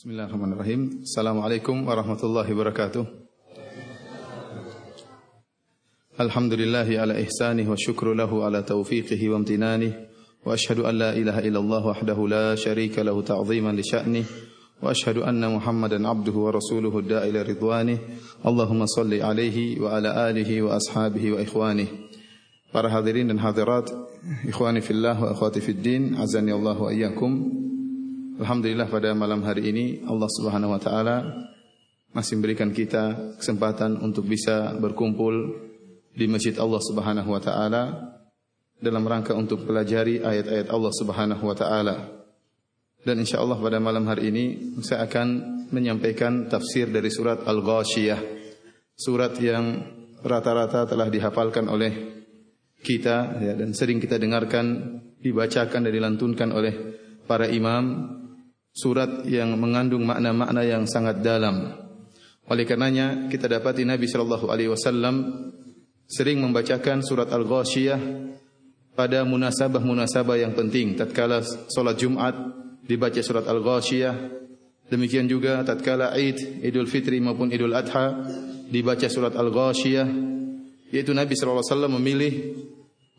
Bismillahirrahmanirrahim. Assalamualaikum warahmatullahi wabarakatuh. Alhamdulillahi ala ihsanih wa syukru lahu ala taufiqihi wa amtinanih. Wa ashhadu an la ilaha illallah wahdahu la syarika lahu ta'ziman li sya'nih. Wa ashhadu anna Muhammadan abduhu wa rasuluhu da'i ila ridwanih. Allahumma salli alaihi wa ala alihi wa ashabihi wa ikhwanih. Para hadirin dan hadirat, ikhwani fillah wa akhwati fid din, azani Allah wa iyyakum. Alhamdulillah pada malam hari ini Allah Subhanahu wa taala masih memberikan kita kesempatan untuk bisa berkumpul di masjid Allah Subhanahu wa taala dalam rangka untuk pelajari ayat-ayat Allah Subhanahu wa taala. Dan insyaallah pada malam hari ini saya akan menyampaikan tafsir dari surat Al-Ghasyiyah. Surat yang rata-rata telah dihafalkan oleh kita ya, dan sering kita dengarkan dibacakan dan dilantunkan oleh para imam. Surat yang mengandung makna-makna yang sangat dalam. Oleh karenanya kita dapati Nabi sallallahu alaihi wasallam sering membacakan surat Al-Ghasyiyah pada munasabah-munasabah yang penting. Tatkala salat Jumat dibaca surat Al-Ghasyiyah. Demikian juga tatkala Idul Fitri maupun Idul Adha dibaca surat Al-Ghasyiyah. Yaitu Nabi sallallahu alaihi wasallam memilih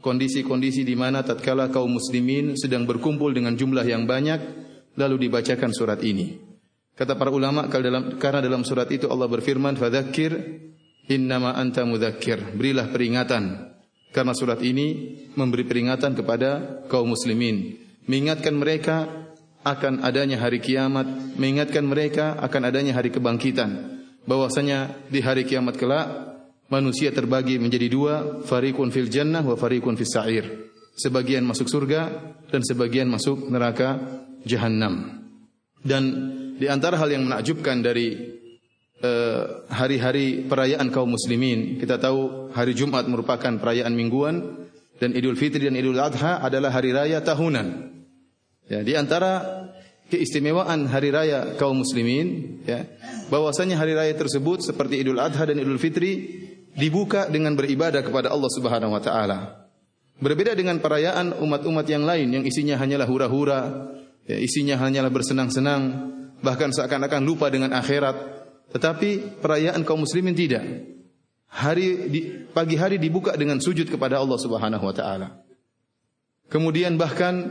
kondisi-kondisi di mana tatkala kaum muslimin sedang berkumpul dengan jumlah yang banyak, lalu dibacakan surat ini. Kata para ulama, karena dalam surat itu Allah berfirman, "Fadzakir innama anta mudzakir." Berilah peringatan. Karena surat ini memberi peringatan kepada kaum muslimin, mengingatkan mereka akan adanya hari kiamat, mengingatkan mereka akan adanya hari kebangkitan. Bahwasanya di hari kiamat kelak manusia terbagi menjadi dua, fariqun fil jannah wa fariqun fis sa'ir. Sebagian masuk surga dan sebagian masuk neraka Jahannam. Dan di antara hal yang menakjubkan dari hari-hari perayaan kaum muslimin, kita tahu hari Jumat merupakan perayaan mingguan dan Idul Fitri dan Idul Adha adalah hari raya tahunan. Ya, di antara keistimewaan hari raya kaum muslimin, ya, bahwasanya hari raya tersebut seperti Idul Adha dan Idul Fitri dibuka dengan beribadah kepada Allah Subhanahu wa taala. Berbeda dengan perayaan umat-umat yang lain yang isinya hanyalah hura-hura, ya, isinya hanyalah bersenang-senang, bahkan seakan-akan lupa dengan akhirat. Tetapi perayaan kaum muslimin tidak. Pagi hari dibuka dengan sujud kepada Allah Subhanahu wa taala. Kemudian bahkan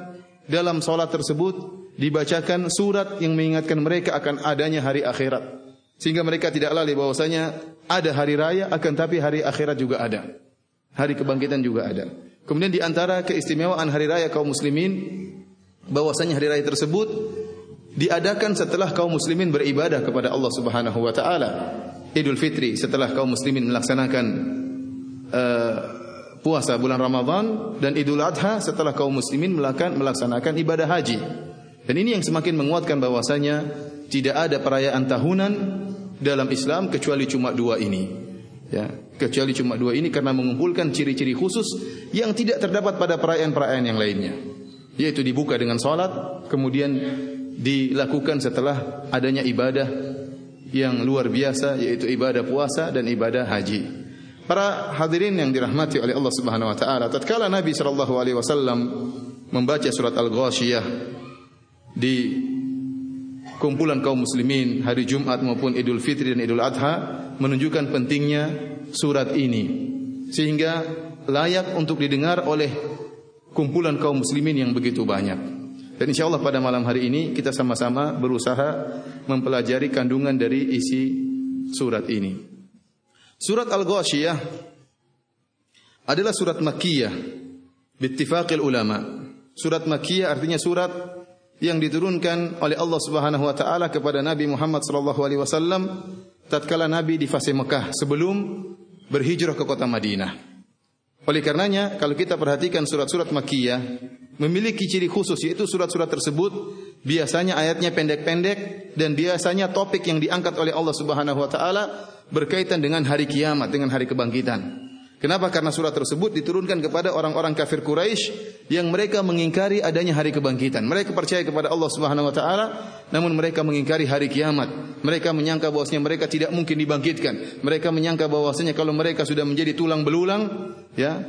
dalam salat tersebut dibacakan surat yang mengingatkan mereka akan adanya hari akhirat. Sehingga mereka tidak lalai bahwasanya ada hari raya, akan tapi hari akhirat juga ada. Hari kebangkitan juga ada. Kemudian di antara keistimewaan hari raya kaum muslimin, bahwasanya hari raya tersebut diadakan setelah kaum muslimin beribadah kepada Allah Subhanahu wa taala. Idul Fitri setelah kaum muslimin melaksanakan puasa bulan Ramadan, dan Idul Adha setelah kaum muslimin melaksanakan ibadah haji. Dan ini yang semakin menguatkan bahwasanya tidak ada perayaan tahunan dalam Islam kecuali cuma dua ini. Ya, kecuali cuma dua ini karena mengumpulkan ciri-ciri khusus yang tidak terdapat pada perayaan-perayaan yang lainnya. Yaitu dibuka dengan salat, kemudian dilakukan setelah adanya ibadah yang luar biasa, yaitu ibadah puasa dan ibadah haji. Para hadirin yang dirahmati oleh Allah Subhanahu wa taala, tatkala Nabi sallallahu alaihi wasallam membaca surat Al-Ghasyiyah di kumpulan kaum muslimin hari Jumat maupun Idul Fitri dan Idul Adha, menunjukkan pentingnya surat ini sehingga layak untuk didengar oleh kumpulan kaum muslimin yang begitu banyak. Dan insyaallah pada malam hari ini kita sama-sama berusaha mempelajari kandungan dari isi surat ini. Surat Al-Ghasyiyah adalah surat Makkiyah bittifaqil ulama. Surat Makkiyah artinya surat yang diturunkan oleh Allah Subhanahu wa taala kepada Nabi Muhammad sallallahu alaihi wasallam tatkala Nabi di fase Mekah sebelum berhijrah ke kota Madinah. Oleh karenanya kalau kita perhatikan surat-surat Makkiyah memiliki ciri khusus, yaitu surat-surat tersebut biasanya ayatnya pendek-pendek dan biasanya topik yang diangkat oleh Allah Subhanahu wa taala berkaitan dengan hari kiamat, dengan hari kebangkitan. Kenapa? Karena surat tersebut diturunkan kepada orang-orang kafir Quraisy yang mereka mengingkari adanya hari kebangkitan. Mereka percaya kepada Allah Subhanahu wa taala, namun mereka mengingkari hari kiamat. Mereka menyangka bahwasanya mereka tidak mungkin dibangkitkan. Mereka menyangka bahwasanya kalau mereka sudah menjadi tulang belulang, ya,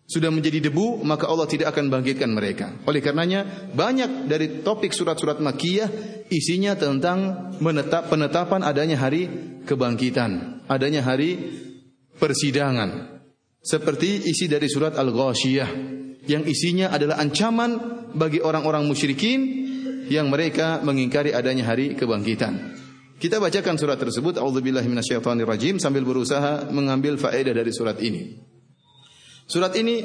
sudah menjadi debu, maka Allah tidak akan bangkitkan mereka. Oleh karenanya, banyak dari topik surat-surat Makkiyah isinya tentang penetapan adanya hari kebangkitan, adanya hari persidangan. Seperti isi dari surat Al-Ghasyiyah yang isinya adalah ancaman bagi orang-orang musyrikin yang mereka mengingkari adanya hari kebangkitan. Kita bacakan surat tersebut, A'udzubillahi minasyaitonirrajim, sambil berusaha mengambil faedah dari surat ini. Surat ini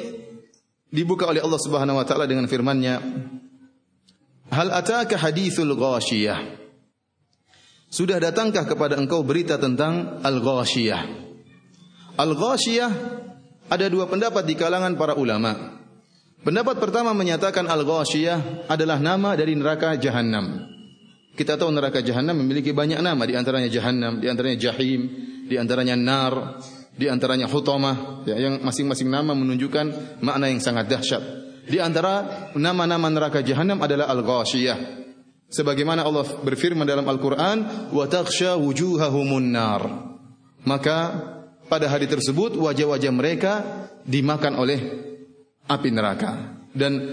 dibuka oleh Allah Subhanahu wa taala dengan firman-Nya, "Hal ataka haditsul ghasyiyah?" Sudah datangkah kepada engkau berita tentang Al-Ghasyiyah? Al-Ghasyiyah ada dua pendapat di kalangan para ulama. Pendapat pertama menyatakan Al-Ghasyiyah adalah nama dari neraka Jahannam. Kita tahu neraka Jahannam memiliki banyak nama, di antaranya Jahannam, di antaranya Jahim, di antaranya Nar, di antaranya Hutamah, ya, yang masing-masing nama menunjukkan makna yang sangat dahsyat. Di antara nama-nama neraka Jahannam adalah Al-Ghasyiyah. Sebagaimana Allah berfirman dalam Al-Qur'an, "Wa taghsha wujuhahumun nar." Maka pada hari tersebut wajah-wajah mereka dimakan oleh api neraka. Dan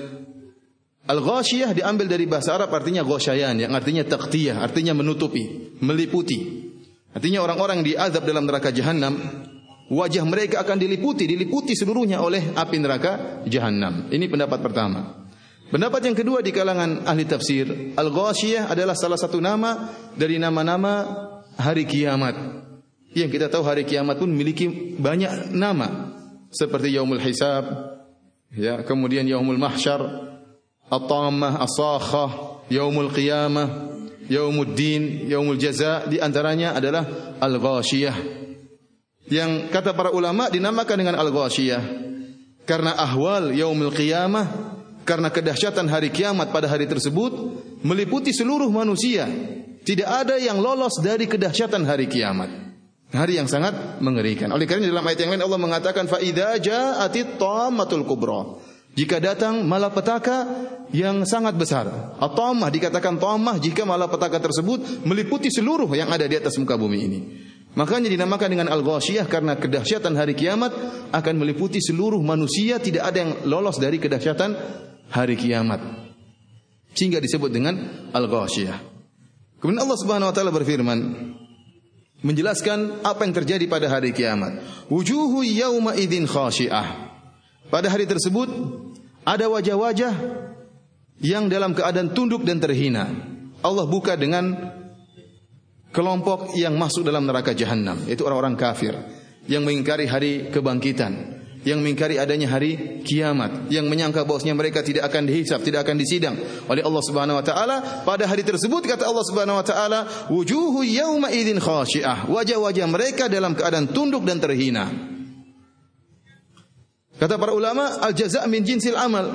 Al-Ghasyiyah diambil dari bahasa Arab artinya ghasyayan, yang artinya taghtiyah, artinya menutupi, meliputi. Artinya orang-orang yang diazab dalam neraka Jahannam, wajah mereka akan diliputi seluruhnya oleh api neraka Jahannam. Ini pendapat pertama. Pendapat yang kedua di kalangan ahli tafsir, Al-Ghasyiyah adalah salah satu nama dari nama-nama hari kiamat. Yang kita tahu hari kiamat pun memiliki banyak nama, seperti Yaumul Hisab, ya, kemudian Yaumul Mahsyar, At-Tammah, As-Sakhah, Yaumul Qiyamah, Yaumuddin, Yaumul Jaza. Di antaranya adalah Al-Ghasyiyah, yang kata para ulama dinamakan dengan Al-Ghasyiyah karena ahwal Yaumul Qiyamah, karena kedahsyatan hari kiamat pada hari tersebut meliputi seluruh manusia. Tidak ada yang lolos dari kedahsyatan hari kiamat. Hari yang sangat mengerikan. Oleh karena dalam ayat yang lain Allah mengatakan, fa idza ja'atit tammatul kubra. Jika datang malapetaka yang sangat besar. At-tammah dikatakan tammah jika malapetaka tersebut meliputi seluruh yang ada di atas muka bumi ini. Makanya dinamakan dengan Al-Ghasyiyah karena kedahsyatan hari kiamat akan meliputi seluruh manusia, tidak ada yang lolos dari kedahsyatan hari kiamat. Sehingga disebut dengan Al-Ghasyiyah. Kemudian Allah Subhanahu wa taala berfirman menjelaskan apa yang terjadi pada hari kiamat. Wujuhu yauma idzin khashi'ah. Pada hari tersebut ada wajah-wajah yang dalam keadaan tunduk dan terhina. Allah buka dengan kelompok yang masuk dalam neraka Jahannam, yaitu orang-orang kafir yang mengingkari hari kebangkitan, yang mengingkari adanya hari kiamat, yang menyangka bahwasanya mereka tidak akan dihisab, tidak akan disidang oleh Allah Subhanahu wa taala. Pada hari tersebut kata Allah Subhanahu wa taala, wujuhu yauma idzin khashi'ah. Wajah-wajah mereka dalam keadaan tunduk dan terhina. Kata para ulama, al-jaza' min jinsil amal.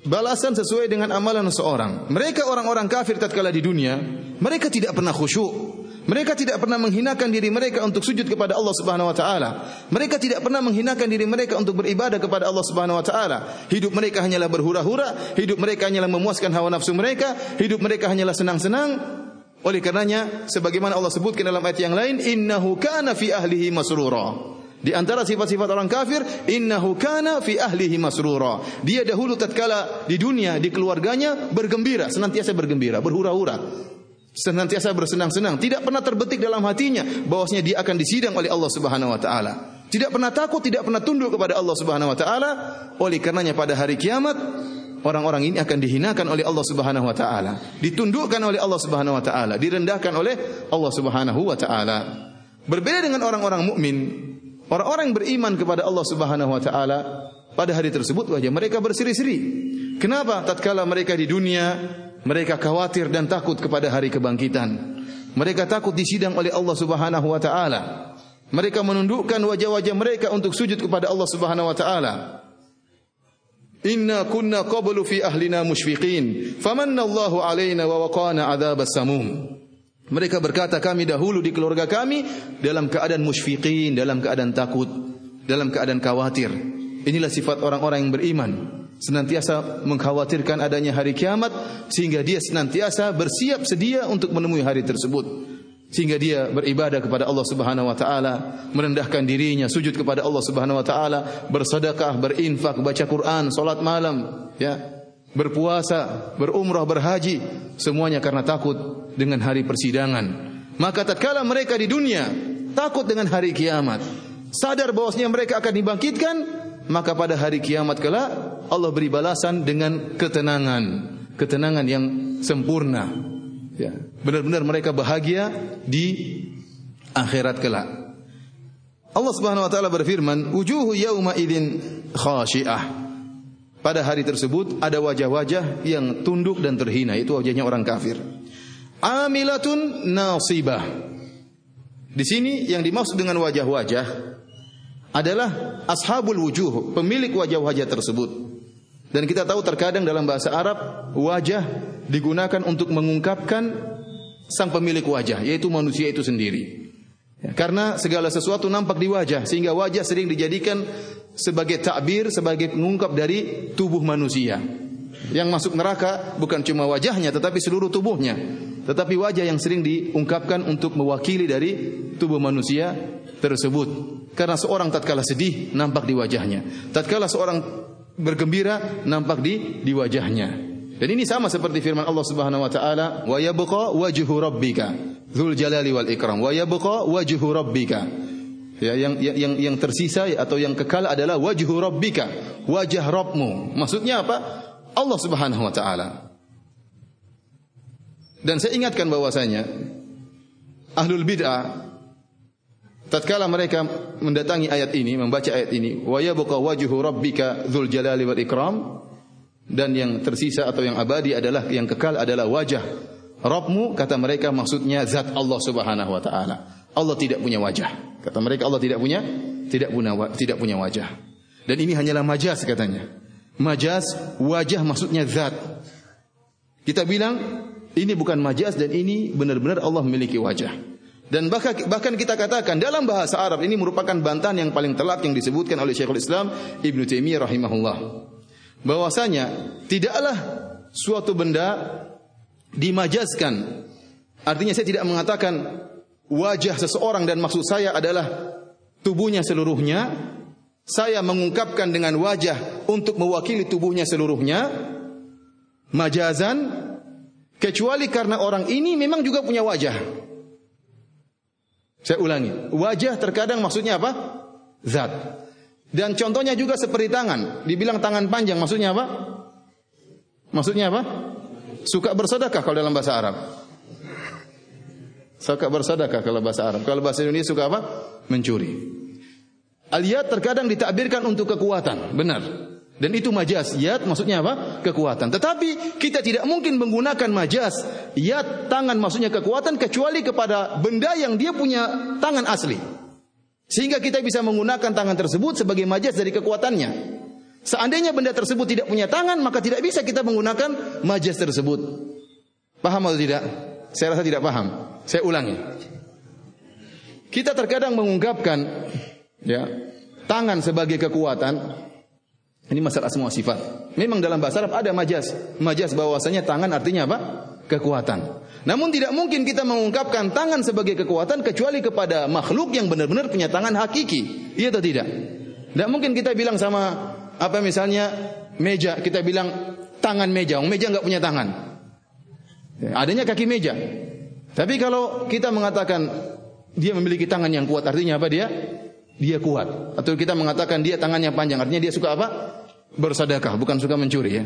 Balasan sesuai dengan amalan seseorang. Mereka orang-orang kafir tatkala di dunia, mereka tidak pernah khusyuk. Mereka tidak pernah menghinakan diri mereka untuk sujud kepada Allah Subhanahu wa taala. Mereka tidak pernah menghinakan diri mereka untuk beribadah kepada Allah Subhanahu wa taala. Hidup mereka hanyalah berhura-hura, hidup mereka hanyalah memuaskan hawa nafsu mereka, hidup mereka hanyalah senang-senang. Oleh karenanya sebagaimana Allah sebutkan dalam ayat yang lain, innahu kana fi ahlihi masrura. Di antara sifat-sifat orang kafir, innahu kana fi ahlihi masrura. Dia dahulu tatkala di dunia, di keluarganya bergembira, senantiasa bergembira, berhura-hura, senantiasa bersenang-senang, tidak pernah terbetik dalam hatinya bahwasanya dia akan disidang oleh Allah Subhanahu wa taala. Tidak pernah takut, tidak pernah tunduk kepada Allah Subhanahu wa taala. Oleh karenanya pada hari kiamat orang-orang ini akan dihinakan oleh Allah Subhanahu wa taala, ditundukkan oleh Allah Subhanahu wa taala, direndahkan oleh Allah Subhanahu wa taala. Berbeda dengan orang-orang mukmin, orang-orang yang beriman kepada Allah Subhanahu wa taala, pada hari tersebut wajah mereka berseri-seri. Kenapa? Tatkala mereka di dunia, mereka khawatir dan takut kepada hari kebangkitan. Mereka takut disidang oleh Allah Subhanahu wa taala. Mereka menundukkan wajah-wajah mereka untuk sujud kepada Allah Subhanahu wa taala. Inna kunna qablu fi ahlina musyfiqin, famanna Allahu alaina wa waqana adzabas samum. Mereka berkata, kami dahulu di keluarga kami dalam keadaan musyfiqin, dalam keadaan takut, dalam keadaan khawatir. Inilah sifat orang-orang yang beriman, senantiasa mengkhawatirkan adanya hari kiamat, sehingga dia senantiasa bersiap sedia untuk menemui hari tersebut. sehingga dia beribadah kepada Allah Subhanahu wa taala, merendahkan dirinya, sujud kepada Allah Subhanahu wa taala, bersedekah, berinfak, baca Quran, salat malam, ya, berpuasa, berumrah, berhaji, semuanya karena takut dengan hari persidangan. Maka tatkala mereka di dunia takut dengan hari kiamat, sadar bahwasanya mereka akan dibangkitkan, maka pada hari kiamat kelak Allah beri balasan dengan ketenangan yang sempurna. Ya, benar-benar mereka bahagia di akhirat kelak. Allah Subhanahu wa taala berfirman, "Wujuhu yauma idzin khashi'ah." Pada hari tersebut ada wajah-wajah yang tunduk dan terhina, itu wajahnya orang kafir. Amilatun nasibah. Di sini yang dimaksud dengan wajah-wajah adalah ashabul wujuh, pemilik wajah-wajah tersebut. Dan kita tahu terkadang dalam bahasa Arab wajah digunakan untuk mengungkapkan sang pemilik wajah, yaitu manusia itu sendiri. Ya, karena segala sesuatu nampak di wajah, sehingga wajah sering dijadikan sebagai takbir, sebagai pengungkap dari tubuh manusia. Yang masuk neraka bukan cuma wajahnya, tetapi seluruh tubuhnya. Tetapi wajah yang sering diungkapkan untuk mewakili dari tubuh manusia tersebut. Karena seorang tatkala sedih nampak di wajahnya, tatkala seorang bergembira nampak di wajahnya. Dan ini sama seperti firman Allah Subhanahu wa taala, "Wa yabqa wajhu rabbika dzul jalali wal ikram." Wa yabqa wajhu rabbika. Ya, yang tersisa atau yang kekal adalah wajhu rabbika, wajah Rabbmu. Maksudnya apa? Allah Subhanahu wa taala. Dan saya ingatkan bahwasanya ahlul bid'ah tatkala mereka mendatangi ayat ini, membaca ayat ini, wa yabqa wajhu rabbika dzul jalali wal ikram, dan yang tersisa atau yang abadi adalah, yang kekal adalah wajah Rabbmu, kata mereka maksudnya zat Allah Subhanahu wa taala. Allah tidak punya wajah. Kata mereka Allah tidak punya wajah. Dan ini hanyalah majaz katanya. Majaz, wajah maksudnya zat. Kita bilang ini bukan majaz dan ini benar-benar Allah memiliki wajah. Dan bahkan kita katakan dalam bahasa Arab ini merupakan bantahan yang paling telak yang disebutkan oleh Syekhul Islam Ibnu Taimiyah rahimahullah. Bahwasanya tidaklah suatu benda dimajazkan. Artinya saya tidak mengatakan wajah seseorang dan maksud saya adalah tubuhnya seluruhnya. Saya mengungkapkan dengan wajah untuk mewakili tubuhnya seluruhnya, majazan, kecuali karena orang ini memang juga punya wajah. Saya ulangi, wajah terkadang maksudnya apa? Zat. Dan contohnya juga seperti tangan. Dibilang tangan panjang maksudnya apa? Maksudnya apa? Suka bersedekah kalau dalam bahasa Arab. Suka bersedekah kalau bahasa Arab. Kalau bahasa Indonesia suka apa? Mencuri. Al-yad terkadang ditakbirkan untuk kekuatan, benar. Dan itu majaz. Yad maksudnya apa? Kekuatan. Tetapi kita tidak mungkin menggunakan majaz yad, tangan maksudnya kekuatan, kecuali kepada benda yang dia punya tangan asli. Sehingga kita bisa menggunakan tangan tersebut sebagai majaz dari kekuatannya. Seandainya benda tersebut tidak punya tangan, maka tidak bisa kita menggunakan majaz tersebut. Paham atau tidak? Saya rasa tidak paham. Saya ulangi. Kita terkadang mengungkapkan tangan sebagai kekuatan. Ini masalah semua sifat. Memang dalam bahasa Arab ada majaz. Majaz bahwasanya tangan artinya apa? Kekuatan. Namun tidak mungkin kita mengungkapkan tangan sebagai kekuatan kecuali kepada makhluk yang benar-benar punya tangan hakiki. Iya atau tidak? Tidak mungkin kita bilang sama misalnya meja, kita bilang tangan meja. Meja enggak punya tangan. Adanya kaki meja. Tapi kalau kita mengatakan dia memiliki tangan yang kuat, artinya apa dia? Dia kuat. Atau kita mengatakan dia tangannya panjang, artinya dia suka apa? Bersedekah, bukan suka mencuri ya.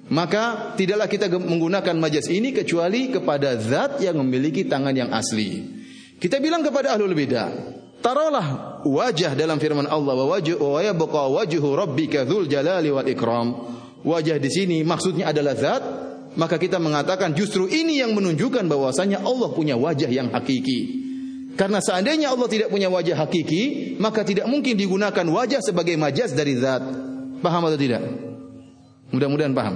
Maka tidaklah kita menggunakan majaz ini kecuali kepada zat yang memiliki tangan yang asli. Kita bilang kepada ahlul bidah, taruhlah wajah dalam firman Allah, wa yabqa wajhu rabbika dzul jalali wal ikram. Wajah di sini maksudnya adalah zat, maka kita mengatakan justru ini yang menunjukkan bahwasanya Allah punya wajah yang hakiki. Karena seandainya Allah tidak punya wajah hakiki, maka tidak mungkin digunakan wajah sebagai majaz dari zat. Paham atau tidak? Mudah-mudahan paham.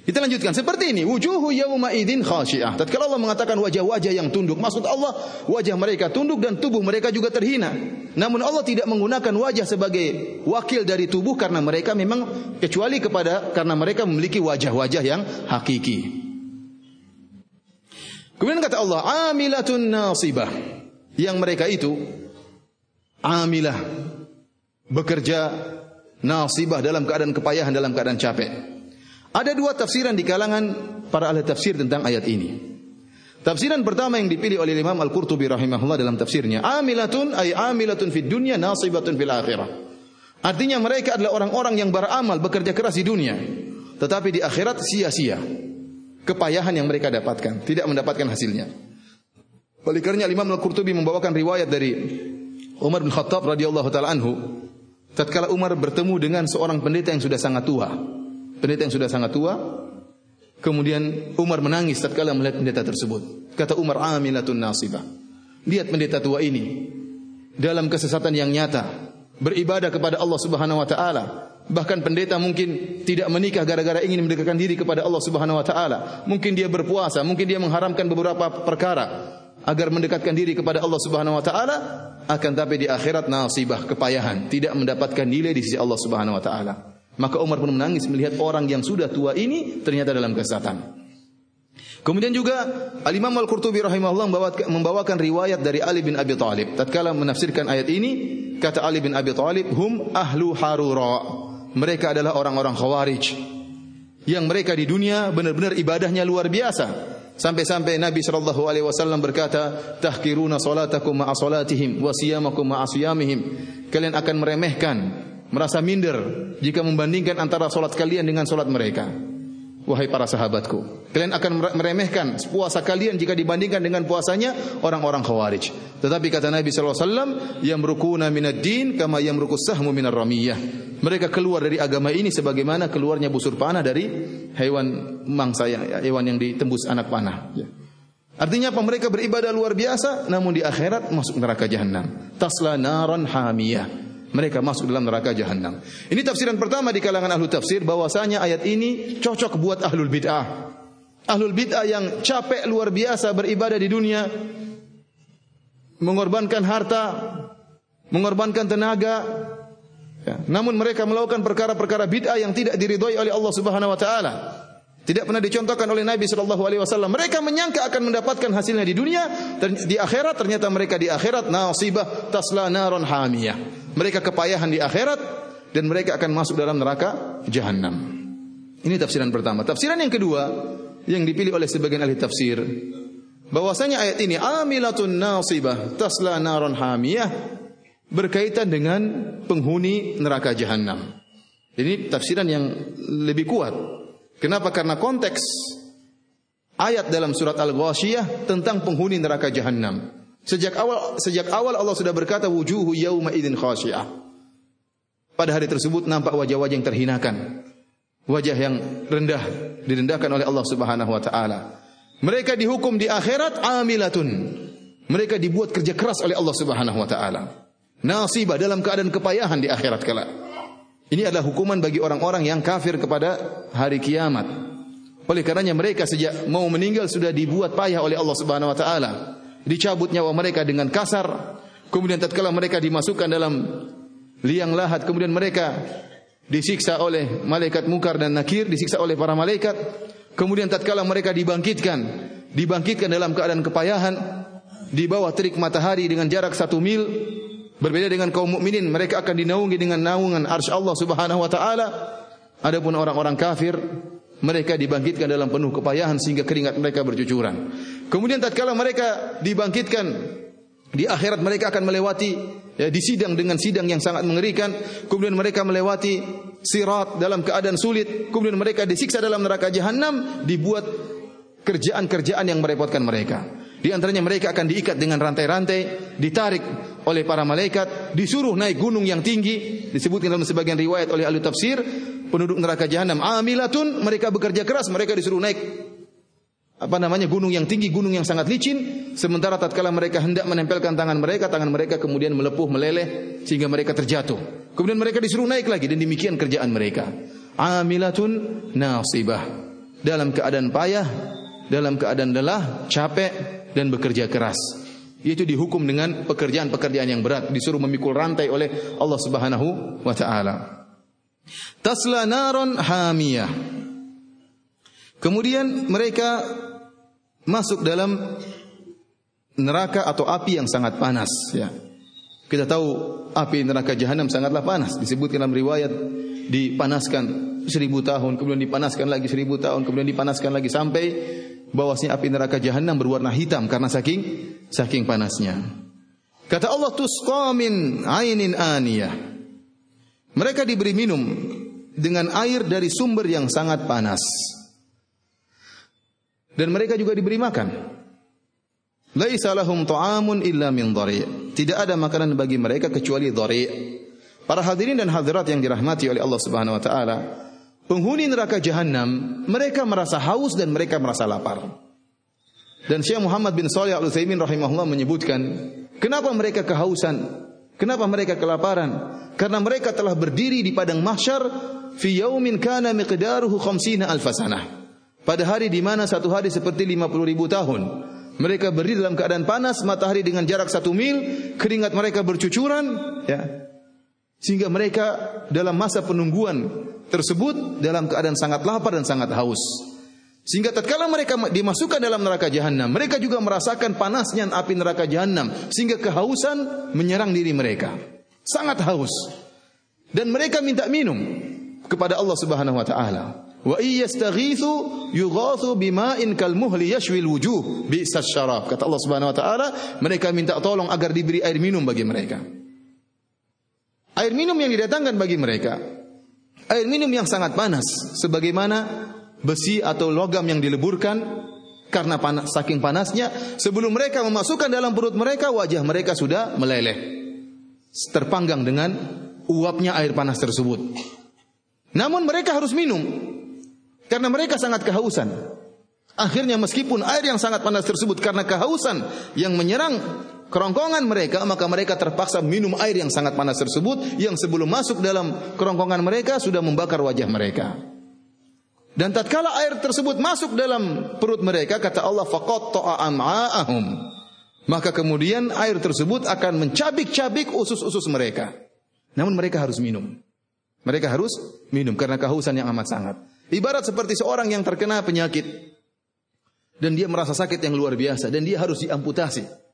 Kita lanjutkan seperti ini, wujuhu yauma idzin khashi'ah. Tatkala Allah mengatakan wajah-wajah yang tunduk, maksud Allah wajah mereka tunduk dan tubuh mereka juga terhina. Namun Allah tidak menggunakan wajah sebagai wakil dari tubuh karena mereka memang karena mereka memiliki wajah-wajah yang hakiki. Kemudian kata Allah, amilatun nasibah. Yang mereka itu amilah, bekerja, nasibah, dalam keadaan kepayahan, dalam keadaan capek. Ada dua tafsiran di kalangan para ahli tafsir tentang ayat ini. Tafsiran pertama yang dipilih oleh Imam Al-Qurtubi rahimahullah dalam tafsirnya, amilatun ay amilatun fid dunya nasibatun fil akhirah. Artinya mereka adalah orang-orang yang beramal, bekerja keras di dunia, tetapi di akhirat sia-sia. Kepayahan yang mereka dapatkan, tidak mendapatkan hasilnya. Oleh karenanya Imam Al-Qurtubi membawakan riwayat dari Umar bin Khattab radhiyallahu taala anhu, tatkala Umar bertemu dengan seorang pendeta yang sudah sangat tua. Pendeta yang sudah sangat tua, kemudian Umar menangis tatkala melihat pendeta tersebut. Kata Umar, amilatun nasibah. Lihat pendeta tua ini dalam kesesatan yang nyata, beribadah kepada Allah Subhanahu wa taala. Bahkan pendeta mungkin tidak menikah gara-gara ingin mendekatkan diri kepada Allah Subhanahu wa taala. Mungkin dia berpuasa, mungkin dia mengharamkan beberapa perkara agar mendekatkan diri kepada Allah Subhanahu wa taala, akan tapi di akhirat nasibah, kepayahan, tidak mendapatkan nilai di sisi Allah Subhanahu wa taala. Maka Umar pun menangis melihat orang yang sudah tua ini ternyata dalam kesesatan. Kemudian juga Al-Imam Al-Qurtubi rahimahullah membawakan riwayat dari Ali bin Abi Thalib. Tatkala menafsirkan ayat ini, kata Ali bin Abi Thalib, hum ahlu harura. Mereka adalah orang-orang Khawarij yang mereka di dunia benar-benar ibadahnya luar biasa. Sampai-sampai Nabi SAW berkata, tahkiruna salatakum ma'a salatihim wa siyamakum ma'a siyamihim. Kalian akan meremehkan, merasa minder jika membandingkan antara salat kalian dengan salat mereka. Wahai para sahabatku, kalian akan meremehkan puasa kalian jika dibandingkan dengan puasanya orang-orang Khawarij. Tetapi kata Nabi SAW, yamrukuna minad din kama yamrukus sahmu minar ramiyah. Mereka keluar dari agama ini sebagaimana keluarnya busur panah dari hewan mangsa, hewan yang ditembus anak panah. Artinya apa? Mereka beribadah luar biasa, namun di akhirat masuk neraka jahanam. Tasla naran hamiyah. Mereka masuk dalam neraka jahanam. Ini tafsiran pertama di kalangan ahlu tafsir, bahwasanya ayat ini cocok buat ahlul bid'ah. Ahlul bid'ah yang capek luar biasa beribadah di dunia, mengorbankan harta, mengorbankan tenaga, ya, namun mereka melakukan perkara-perkara bid'ah yang tidak diridhoi oleh Allah Subhanahu wa taala. Tidak pernah dicontohkan oleh Nabi SAW. Mereka menyangka akan mendapatkan hasilnya di dunia, di akhirat ternyata mereka di akhirat nasibah tasla naron hamiyah. Mereka kepayahan di akhirat dan mereka akan masuk dalam neraka jahanam. Ini tafsiran pertama. Tafsiran yang kedua yang dipilih oleh sebagian ahli tafsir, bahwasanya ayat ini amilatun nasibah tasla naron hamiyah berkaitan dengan penghuni neraka jahanam. Ini tafsiran yang lebih kuat. Kenapa? Karena konteks ayat dalam surat Al-Ghasyiyah tentang penghuni neraka jahanam. Sejak awal Allah sudah berkata wujuhu yauma idzin khasyiah. Pada hari tersebut nampak wajah-wajah yang terhinakan, wajah yang rendah, direndahkan oleh Allah Subhanahu wa taala. Mereka dihukum di akhirat amilatun. Mereka dibuat kerja keras oleh Allah Subhanahu wa taala. Nasibah, dalam keadaan kepayahan di akhirat kelak. Ini adalah hukuman bagi orang-orang yang kafir kepada hari kiamat. Oleh karenanya mereka sejak mau meninggal sudah dibuat payah oleh Allah Subhanahu wa taala. Dicabut nyawa mereka dengan kasar, kemudian tatkala mereka dimasukkan dalam liang lahat, kemudian mereka disiksa oleh malaikat Munkar dan Nakir, disiksa oleh para malaikat. Kemudian tatkala mereka dibangkitkan dalam keadaan kepayahan di bawah terik matahari dengan jarak 1 mil. Berbeda dengan kaum mukminin, mereka akan dinaungi dengan naungan arsy Allah Subhanahu wa taala. Adapun orang-orang kafir, mereka dibangkitkan dalam penuh kepayahan sehingga keringat mereka bercucuran. Kemudian tatkala mereka dibangkitkan di akhirat, mereka akan melewati di sidang dengan sidang yang sangat mengerikan. Kemudian mereka melewati sirat dalam keadaan sulit. Kemudian mereka disiksa dalam neraka jahanam, dibuat kerjaan-kerjaan yang merepotkan mereka. Di antaranya mereka akan diikat dengan rantai-rantai, ditarik oleh para malaikat, disuruh naik gunung yang tinggi. Disebutkan dalam sebagian riwayat oleh ahli tafsir, penduduk neraka jahanam amilatun, mereka bekerja keras, mereka disuruh naik gunung yang tinggi, gunung yang sangat licin. Sementara tatkala mereka hendak menempelkan tangan mereka kemudian melepuh, meleleh sehingga mereka terjatuh. Kemudian mereka disuruh naik lagi, dan demikian kerjaan mereka. Amilatun nasibah, dalam keadaan payah, dalam keadaan lelah, capek dan bekerja keras. Itu dihukum dengan pekerjaan-pekerjaan yang berat, disuruh memikul rantai oleh Allah Subhanahu wa taala. Tasla naron hamiyah. Kemudian mereka masuk dalam neraka atau api yang sangat panas, ya. Kita tahu api neraka jahanam sangatlah panas. Disebutkan dalam riwayat dipanaskan 1000 tahun, kemudian dipanaskan lagi 1000 tahun, kemudian dipanaskan lagi sampai bahwasanya api neraka jahanam berwarna hitam karena saking panasnya. Kata Allah, tusqa min ainin aniyah. Mereka diberi minum dengan air dari sumber yang sangat panas. Dan mereka juga diberi makan. Laisa lahum ta'amun illa min dhari'. Tidak ada makanan bagi mereka kecuali dhari'. Para hadirin dan hadirat yang dirahmati oleh Allah Subhanahu wa taala, penghuni neraka jahanam, mereka merasa haus dan mereka merasa lapar. Dan Syekh Muhammad bin Shalih Al-Utsaimin rahimahullah menyebutkan, kenapa mereka kehausan? Kenapa mereka kelaparan? Karena mereka telah berdiri di padang mahsyar fi yaumin kana miqdaruhu 50 alf sanah. Pada hari di mana satu hari seperti 50.000 tahun. Mereka berdiri dalam keadaan panas, matahari dengan jarak 1 mil, keringat mereka bercucuran, ya. Sehingga mereka dalam masa penungguan tersebut dalam keadaan sangat lapar dan sangat haus. Sehingga tatkala mereka dimasukkan dalam neraka jahanam, mereka juga merasakan panasnya api neraka jahanam, sehingga kehausan menyerang diri mereka. Sangat haus. Dan mereka minta minum kepada Allah Subhanahu wa taala. Wa iyastaghithu yughathu bima'in kalmuhli yashwil wujuh bi'sas syarab. Kata Allah Subhanahu wa taala, mereka minta tolong agar diberi air minum bagi mereka. Air minum yang didatangkan bagi mereka, air minum yang sangat panas, sebagaimana besi atau logam yang dileburkan karena panas, saking panasnya, sebelum mereka memasukkan dalam perut mereka, wajah mereka sudah meleleh, terpanggang dengan uapnya air panas tersebut. Namun mereka harus minum karena mereka sangat kehausan. Akhirnya meskipun air yang sangat panas tersebut karena kehausan yang menyerang kerongkongan mereka, maka mereka terpaksa minum air yang sangat panas tersebut yang sebelum masuk dalam kerongkongan mereka sudah membakar wajah mereka. Dan tatkala air tersebut masuk dalam perut mereka, kata Allah, faqatta'a am'a'ahum. Maka kemudian air tersebut akan mencabik-cabik usus-usus mereka. Namun mereka harus minum. Mereka harus minum karena kehausan yang amat sangat. Ibarat seperti seorang yang terkena penyakit dan dia merasa sakit yang luar biasa dan dia harus diamputasi.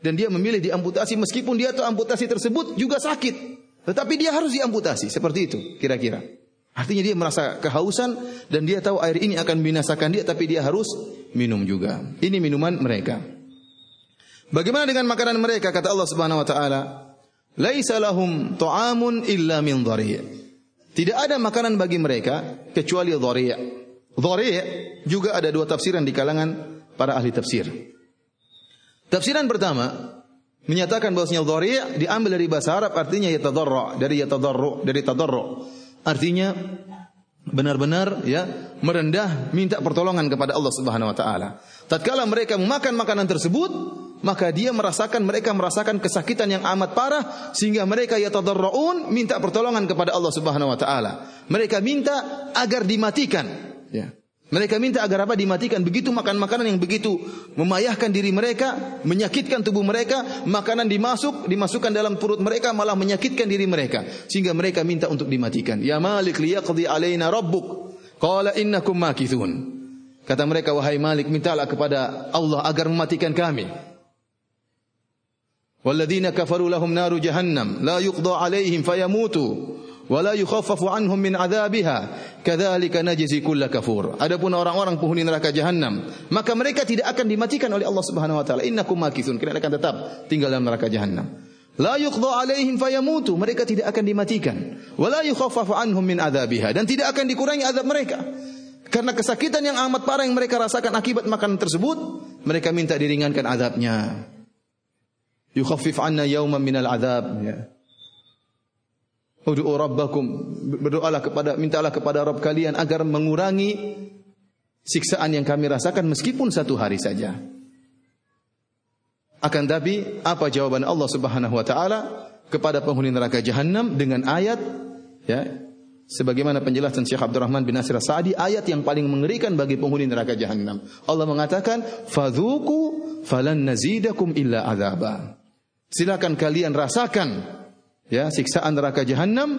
Dan dia memilih diamputasi meskipun dia tahu amputasi tersebut juga sakit, tetapi dia harus diamputasi. Seperti itu kira-kira. Artinya dia merasa kehausan dan dia tahu air ini akan membinasakan dia, tapi dia harus minum juga. Ini minuman mereka. Bagaimana dengan makanan mereka? Kata Allah Subhanahu wa taala, laisa lahum ta'amun illa min dhari'. Tidak ada makanan bagi mereka kecuali dhari'. Dhari' juga ada dua tafsiran di kalangan para ahli tafsir. Tafsiran pertama menyatakan bahwasanya dhari' diambil dari bahasa Arab, artinya yatadarra, dari yatadarru, dari tadarru. Artinya benar-benar ya merendah, minta pertolongan kepada Allah Subhanahu wa taala. Tatkala mereka memakan makanan tersebut, maka mereka merasakan kesakitan yang amat parah sehingga mereka yatadarraun, minta pertolongan kepada Allah Subhanahu wa taala. Mereka minta agar dimatikan, ya. Mereka minta agar apa? Dimatikan. Begitu makan makanan yang begitu memayahkan diri mereka, menyakitkan tubuh mereka, makanan dimasukkan dalam perut mereka malah menyakitkan diri mereka sehingga mereka minta untuk dimatikan. Ya Malik liyaqdi alaina rabbuk qala innakum makithun. Kata mereka, wahai Malik, mintalah kepada Allah agar mematikan kami. Walladzina kafaru lahum naru jahannam la yuqda alaihim fayamutu wa la yukhaffafu anhum min adzabiha kadzalika najzi kulla kafur. Adapun orang-orang penghuni neraka jahanam, maka mereka tidak akan dimatikan oleh Allah Subhanahu wa taala. Innakum makithun, kalian akan tetap tinggal dalam neraka jahanam. La yuqda alaihim fayamutu, mereka tidak akan dimatikan. Wa la yukhaffafu anhum min adzabiha, dan tidak akan dikurangi azab mereka. Karena kesakitan yang amat parah yang mereka rasakan akibat makanan tersebut, mereka minta diringankan azabnya. Yukhaffif 'anna yawman minal azab, ya. Ud'u rabbakum, mintalah kepada Rabb kalian agar mengurangi siksaan yang kami rasakan meskipun satu hari saja. Akan tapi apa jawaban Allah Subhanahu wa taala kepada penghuni neraka jahanam dengan ayat, ya, sebagaimana penjelasan Syekh Abdurrahman bin Nasir As-Sa'di, ayat yang paling mengerikan bagi penghuni neraka jahanam. Allah mengatakan, "Fadzuqu falan nazidakum illa adzaba." Silakan kalian rasakan, ya, siksaan neraka jahanam,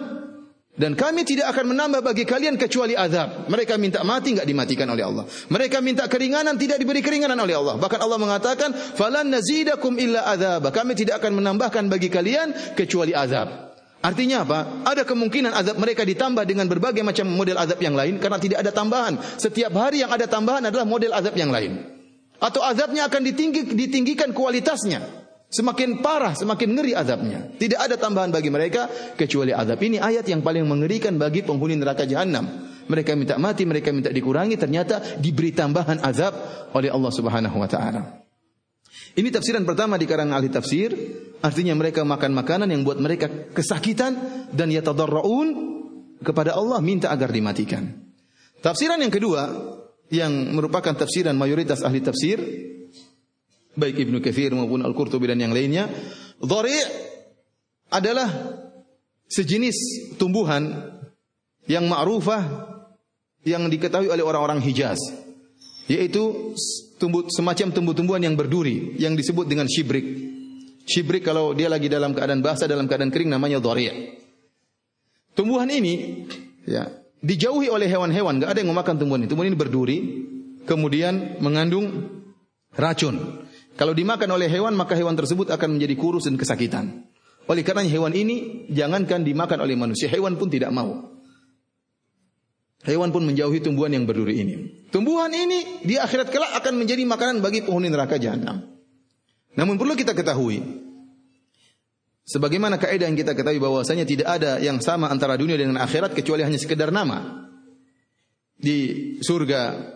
Dan kami tidak akan menambah bagi kalian kecuali azab. Mereka minta mati, enggak dimatikan oleh Allah. Mereka minta keringanan, tidak diberi keringanan oleh Allah. Bahkan Allah mengatakan, "Falan nazidakum illa azab." Kami tidak akan menambahkan bagi kalian kecuali azab. Artinya apa? Ada kemungkinan azab mereka ditambah dengan berbagai macam model azab yang lain karena tidak ada tambahan. Setiap hari yang ada tambahan adalah model azab yang lain. Atau azabnya akan ditinggikan kualitasnya. Semakin parah, semakin ngeri azabnya. Tidak ada tambahan bagi mereka kecuali azab. Ini ayat yang paling mengerikan bagi penghuni neraka jahanam. Mereka minta mati, mereka minta dikurangi, ternyata diberi tambahan azab oleh Allah Subhanahu wa taala. Ini tafsiran pertama di kalangan ahli tafsir, artinya mereka makan makanan yang buat mereka kesakitan dan yatadarraun kepada Allah minta agar dimatikan. Tafsiran yang kedua yang merupakan tafsiran mayoritas ahli tafsir baik Ibnu Katsir maupun Al-Qurtubi dan yang lainnya, dhari' adalah sejenis tumbuhan yang ma'rufah yang diketahui oleh orang-orang Hijaz, yaitu semacam tumbuh-tumbuhan yang berduri yang disebut dengan shibrik. Shibrik kalau dia lagi dalam keadaan basah, dalam keadaan kering namanya dhari'. Tumbuhan ini ya dijauhi oleh hewan-hewan, enggak ada yang memakan tumbuhan ini. Tumbuhan ini berduri, kemudian mengandung racun. Kalau dimakan oleh hewan, maka hewan tersebut akan menjadi kurus dan kesakitan. Oleh karena hewan ini jangankan dimakan oleh manusia, hewan pun tidak mau. Hewan pun menjauhi tumbuhan yang berduri ini. Tumbuhan ini di akhirat kelak akan menjadi makanan bagi penghuni neraka jahanam. Namun perlu kita ketahui, sebagaimana kaidah yang kita ketahui bahwasanya tidak ada yang sama antara dunia dengan akhirat kecuali hanya sekedar nama. Di surga,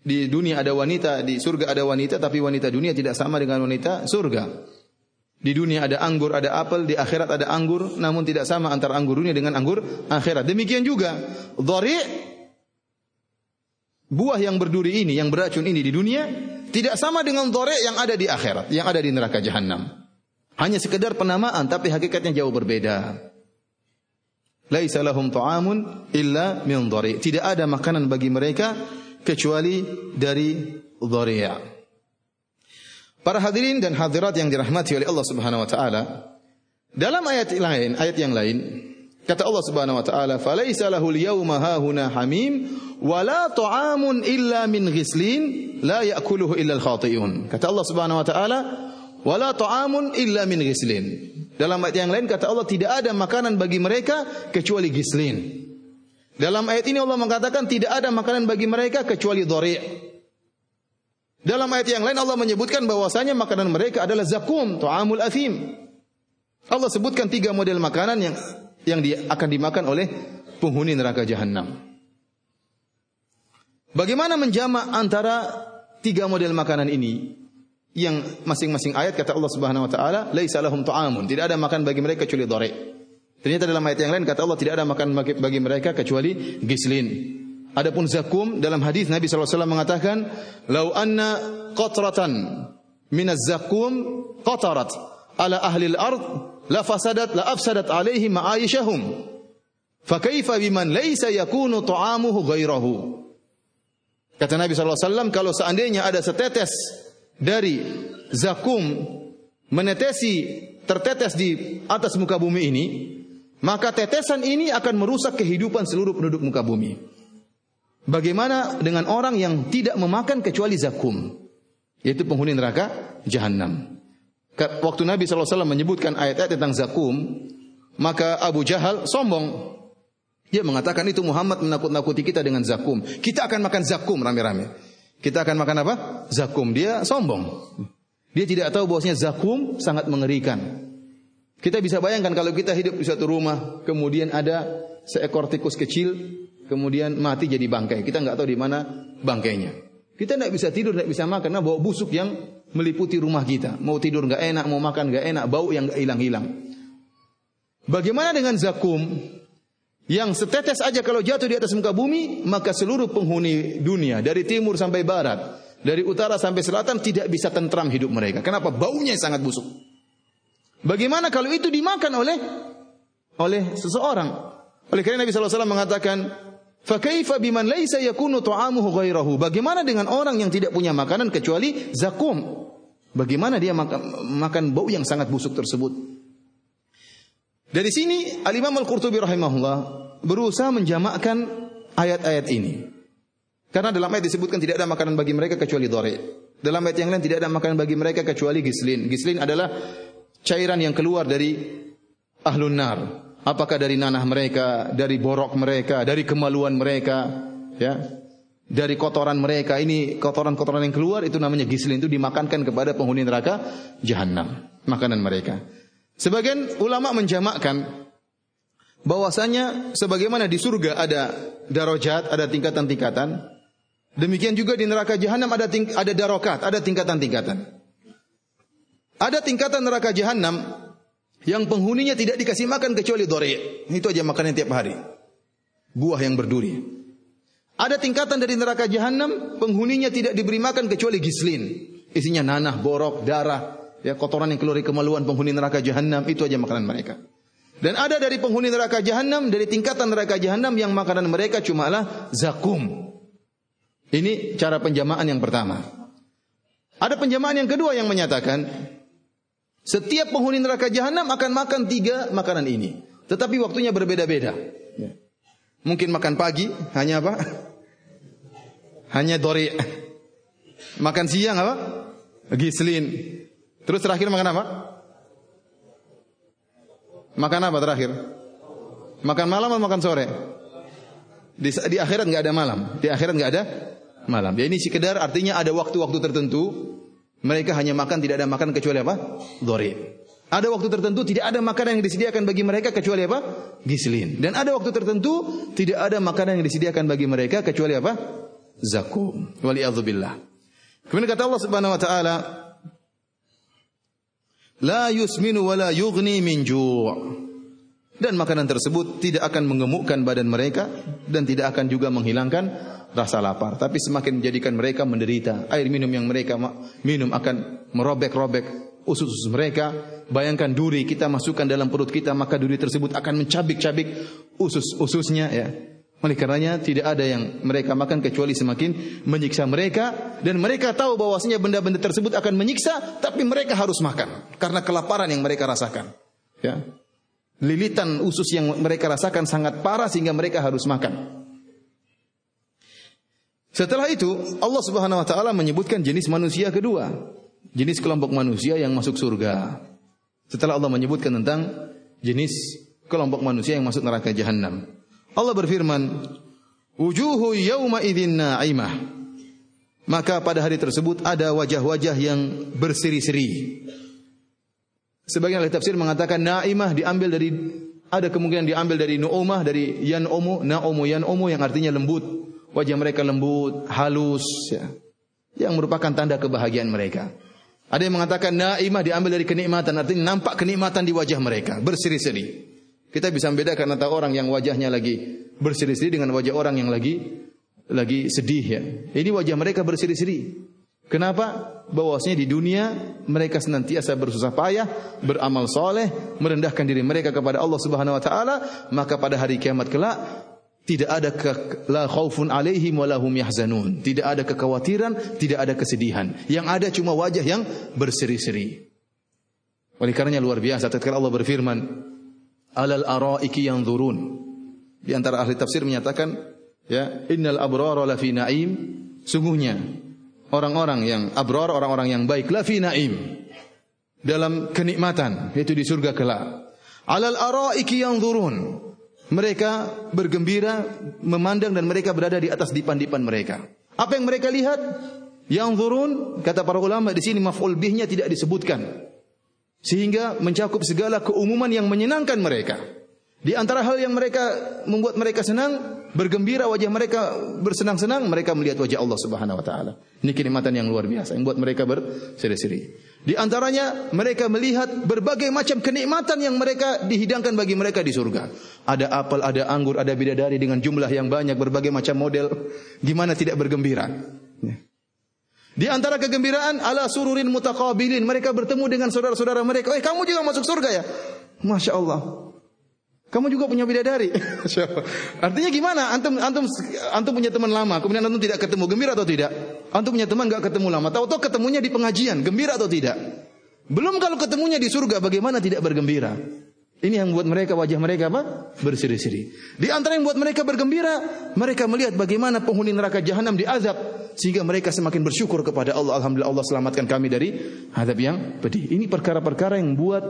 di dunia ada wanita, di surga ada wanita, tapi wanita dunia tidak sama dengan wanita surga. Di dunia ada anggur, ada apel, di akhirat ada anggur, namun tidak sama antara anggur dunia dengan anggur akhirat. Demikian juga dhari', buah yang berduri ini, yang beracun ini di dunia, tidak sama dengan dhari' yang ada di akhirat, yang ada di neraka jahanam. Hanya sekedar penamaan, tapi hakikatnya jauh berbeda. Laisa lahum ta'amun illa min dhari'. Tidak ada makanan bagi mereka kecuali dari dhari'. Para hadirin dan hadirat yang dirahmati oleh Allah Subhanahu wa taala, dalam ayat yang lain kata Allah Subhanahu wa taala, "Falaisa lahul yawma hahuna hamim wa la ta'amun illa min ghislin la ya'kuluhu illa al-khati'un." Kata Allah Subhanahu wa taala, "Wa la ta'amun illa min ghislin." Dalam ayat yang lain kata Allah, tidak ada makanan bagi mereka kecuali ghislin. Dalam ayat ini Allah mengatakan tidak ada makanan bagi mereka kecuali dhari'. Dalam ayat yang lain Allah menyebutkan bahwasanya makanan mereka adalah zakum, ta'amul athim. Allah sebutkan 3 model makanan yang akan dimakan oleh penghuni neraka jahanam. Bagaimana menjamak antara 3 model makanan ini? Yang masing-masing ayat kata Allah Subhanahu wa taala, laisa lahum ta'amun, tidak ada makan bagi mereka kecuali dhari'. Ternyata dalam ayat yang lain kata Allah tidak ada makan bagi mereka kecuali gislin. Adapun zakum, dalam hadis Nabi sallallahu alaihi wasallam mengatakan, "Lau anna qatratan minaz zakum qatarat ala ahli al-ard la afsadat alaihim ma'aishahum. Fa kaifa biman laysa yakunu ta'amuhu ghairahu." Kata Nabi sallallahu alaihi wasallam, kalau seandainya ada setetes dari zakum tertetes di atas muka bumi ini, maka tetesan ini akan merusak kehidupan seluruh penduduk muka bumi. Bagaimana dengan orang yang tidak memakan kecuali zakum, yaitu penghuni neraka jahanam? Waktu Nabi SAW menyebutkan ayat-ayat tentang zakum, maka Abu Jahal sombong. Dia mengatakan itu Muhammad menakut-nakuti kita dengan zakum. Kita akan makan zakum rame-rame. Kita akan makan apa? Zakum. Dia sombong. Dia tidak tahu bahwasanya zakum sangat mengerikan. Kita bisa bayangkan kalau kita hidup di suatu rumah, kemudian ada seekor tikus kecil, kemudian mati jadi bangkai. Kita enggak tahu di mana bangkainya. Kita enggak bisa tidur, enggak bisa makan karena bau busuk yang meliputi rumah kita. Mau tidur enggak enak, mau makan enggak enak, bau yang enggak hilang-hilang. Bagaimana dengan zakum yang setetes aja kalau jatuh di atas muka bumi, maka seluruh penghuni dunia dari timur sampai barat, dari utara sampai selatan tidak bisa tentram hidup mereka. Kenapa? Baunya sangat busuk. Bagaimana kalau itu dimakan oleh seseorang? Oleh karena Nabi sallallahu alaihi wasallam mengatakan, "Fa kaifa biman laisa yakunu ta'amuhu ghairahu?" Bagaimana dengan orang yang tidak punya makanan kecuali zakum? Bagaimana dia makan bau yang sangat busuk tersebut? Dari sini Al-Imam Al-Qurtubi rahimahullah berusaha menjamakkan ayat-ayat ini. Karena dalam ayat disebutkan tidak ada makanan bagi mereka kecuali dhari. Dalam ayat yang lain tidak ada makanan bagi mereka kecuali gislin. Gislin adalah cairan yang keluar dari ahlun nar. Apakah dari nanah mereka, dari borok mereka, dari kemaluan mereka, ya, dari kotoran mereka. Ini kotoran-kotoran yang keluar itu namanya gislin, itu dimakankan kepada penghuni neraka jahanam, makanan mereka. Sebagian ulama menjamakkan bahwasanya sebagaimana di surga ada darajat, ada tingkatan-tingkatan, demikian juga di neraka jahanam ada darokat, ada tingkatan-tingkatan. Ada tingkatan neraka jahanam yang penghuninya tidak dikasih makan kecuali dhari. Itu aja makanan tiap hari. Buah yang berduri. Ada tingkatan dari neraka jahanam, penghuninya tidak diberi makan kecuali gislin. Isinya nanah, borok, darah, ya, kotoran yang keluar dari kemaluan penghuni neraka jahanam, itu aja makanan mereka. Dan ada dari penghuni neraka jahanam, dari tingkatan neraka jahanam yang makanan mereka cumalah zakum. Ini cara penjamaan yang pertama. Ada penjamaan yang kedua yang menyatakan setiap penghuni neraka jahanam akan makan 3 makanan ini, tetapi waktunya berbeda-beda. Mungkin makan pagi hanya apa? Hanya dhari. Makan siang apa? Gislin. Terus terakhir makan apa? Makan apa terakhir? Makan malam atau makan sore? Di akhirat enggak ada malam. Di akhirat enggak ada malam. Ya ini sekedar artinya ada waktu-waktu tertentu mereka hanya makan, tidak ada makan kecuali apa? Dhari. Ada waktu tertentu tidak ada makanan yang disediakan bagi mereka kecuali apa? Gislin. Dan ada waktu tertentu tidak ada makanan yang disediakan bagi mereka kecuali apa? Zakum. Waliyadzubillah. Kemudian kata Allah Subhanahu wa taala, la yusminu wa la yughni min ju'. Dan makanan tersebut tidak akan mengemukkan badan mereka dan tidak akan juga menghilangkan rasa lapar, tapi semakin menjadikan mereka menderita. Air minum yang mereka minum akan merobek-robek usus-usus mereka. Bayangkan duri kita masukkan dalam perut kita, maka duri tersebut akan mencabik-cabik usus-ususnya, ya. Oleh karenanya tidak ada yang mereka makan kecuali semakin menyiksa mereka, dan mereka tahu bahwasanya benda-benda tersebut akan menyiksa, tapi mereka harus makan karena kelaparan yang mereka rasakan, ya. Lilitan usus yang mereka rasakan sangat parah sehingga mereka harus makan. Setelah itu Allah Subhanahu wa taala menyebutkan jenis manusia kedua, jenis kelompok manusia yang masuk surga. Setelah Allah menyebutkan tentang jenis kelompok manusia yang masuk neraka jahanam, Allah berfirman, wujuhu yawma idzin na'imah. Maka pada hari tersebut ada wajah-wajah yang berseri-seri. Sebagian ahli tafsir mengatakan na'imah diambil dari, ada kemungkinan diambil dari nu'umah, dari yan'umu, na'umu yan'umu yang artinya lembut. Wajah mereka lembut, halus, ya, yang merupakan tanda kebahagiaan mereka. Ada yang mengatakan na'imah diambil dari kenikmatan, artinya nampak kenikmatan di wajah mereka, berseri-seri. Kita bisa membedakan antara orang yang wajahnya lagi berseri-seri dengan wajah orang yang lagi sedih, ya. Ini wajah mereka berseri-seri. Kenapa? Bahwasanya di dunia mereka senantiasa bersusah payah, beramal soleh, merendahkan diri mereka kepada Allah Subhanahu wa taala, maka pada hari kiamat kelak tidak ada la khaufun alaihim wa lahum yahzanun. Tidak ada kekhawatiran, tidak ada kesedihan. Yang ada cuma wajah yang berseri-seri. Oleh karenanya luar biasa tatkala Allah berfirman, alal araiki yanzurun. Di antara ahli tafsir menyatakan, ya, innal abrara lafi na'im. Sungguhnya orang-orang yang abrar, orang-orang yang baik, lafi na'im, dalam kenikmatan, yaitu di surga kelak. Alal araiki yanzurun. Mereka bergembira memandang dan mereka berada di atas dipan-dipan mereka. Apa yang mereka lihat? Yanzurun, kata para ulama di sini maf'ul bihnya tidak disebutkan, sehingga mencakup segala keumuman yang menyenangkan mereka. Di antara hal yang membuat mereka senang, bergembira, wajah mereka bersenang-senang, mereka melihat wajah Allah Subhanahu wa taala. Ini kenikmatan yang luar biasa yang membuat mereka berseri-seri. Di antaranya mereka melihat berbagai macam kenikmatan yang mereka dihidangkan bagi mereka di surga. Ada apel, ada anggur, ada bidadari dengan jumlah yang banyak, berbagai macam model. Gimana tidak bergembira? Di antara kegembiraan, ala sururin mutaqabilin, mereka bertemu dengan saudara-saudara mereka. Kamu juga masuk surga ya? Masya Allah. Kamu juga punya bidadari. Artinya gimana? Antum punya teman lama, kemudian antum tidak ketemu, gembira atau tidak? Antum punya teman enggak ketemu lama, tahu-tahu ketemunya di pengajian, gembira atau tidak? Belum kalau ketemunya di surga, bagaimana tidak bergembira? Ini yang membuat mereka, wajah mereka apa? Berseri-seri. Di antara yang membuat mereka bergembira, mereka melihat bagaimana penghuni neraka jahanam diazab, sehingga mereka semakin bersyukur kepada Allah. Alhamdulillah Allah selamatkan kami dari azab yang pedih. Ini perkara-perkara yang membuat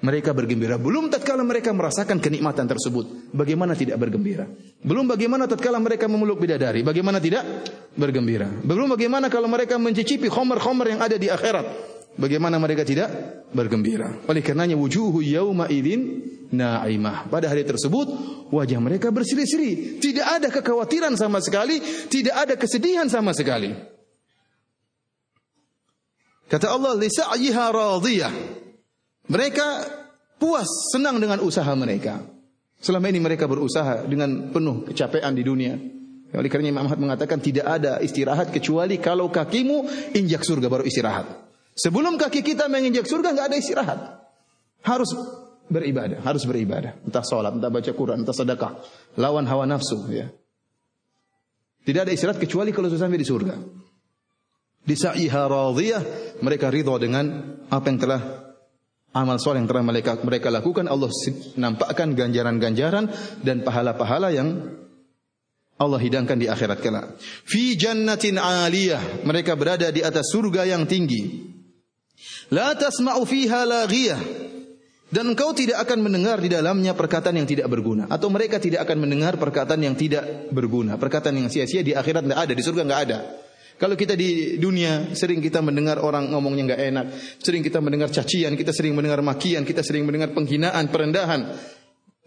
mereka bergembira. Belum tatkala mereka merasakan kenikmatan tersebut, bagaimana tidak bergembira? Belum bagaimana tatkala mereka memeluk bidadari, bagaimana tidak bergembira? Belum bagaimana kalau mereka mencicipi khamar-khamar yang ada di akhirat, bagaimana mereka tidak bergembira? Oleh karenanya wujuhu yauma idzin na'imah. Pada hari tersebut wajah mereka berseri-seri, tidak ada kekhawatiran sama sekali, tidak ada kesedihan sama sekali. Kata Allah, li sa'yiha radiyah. Mereka puas, senang dengan usaha mereka. Selama ini mereka berusaha dengan penuh kecapean di dunia. Oleh karena Imam Ahmad mengatakan tidak ada istirahat kecuali kalau kakimu injak surga baru istirahat. Sebelum kaki kita menginjak surga enggak ada istirahat. Harus beribadah, harus beribadah. Entah salat, entah baca Quran, entah sedekah, lawan hawa nafsu, ya. Tidak ada istirahat kecuali kalau sudah sampai di surga. Di sa'iha radiyah, mereka ridha dengan apa yang telah amal soleh yang telah mereka lakukan. Allah nampakkan ganjaran-ganjaran dan pahala-pahala yang Allah hidangkan di akhirat kelak. Fi jannatin 'aliyah, mereka berada di atas surga yang tinggi. La tasma'u fiha laghiyah, dan engkau tidak akan mendengar di dalamnya perkataan yang tidak berguna, atau mereka tidak akan mendengar perkataan yang tidak berguna, perkataan yang sia-sia. Di akhirat enggak ada, di surga enggak ada. Kalau kita di dunia sering kita mendengar orang ngomongnya enggak enak, sering kita mendengar cacian, kita sering mendengar makian, kita sering mendengar penghinaan, perendahan.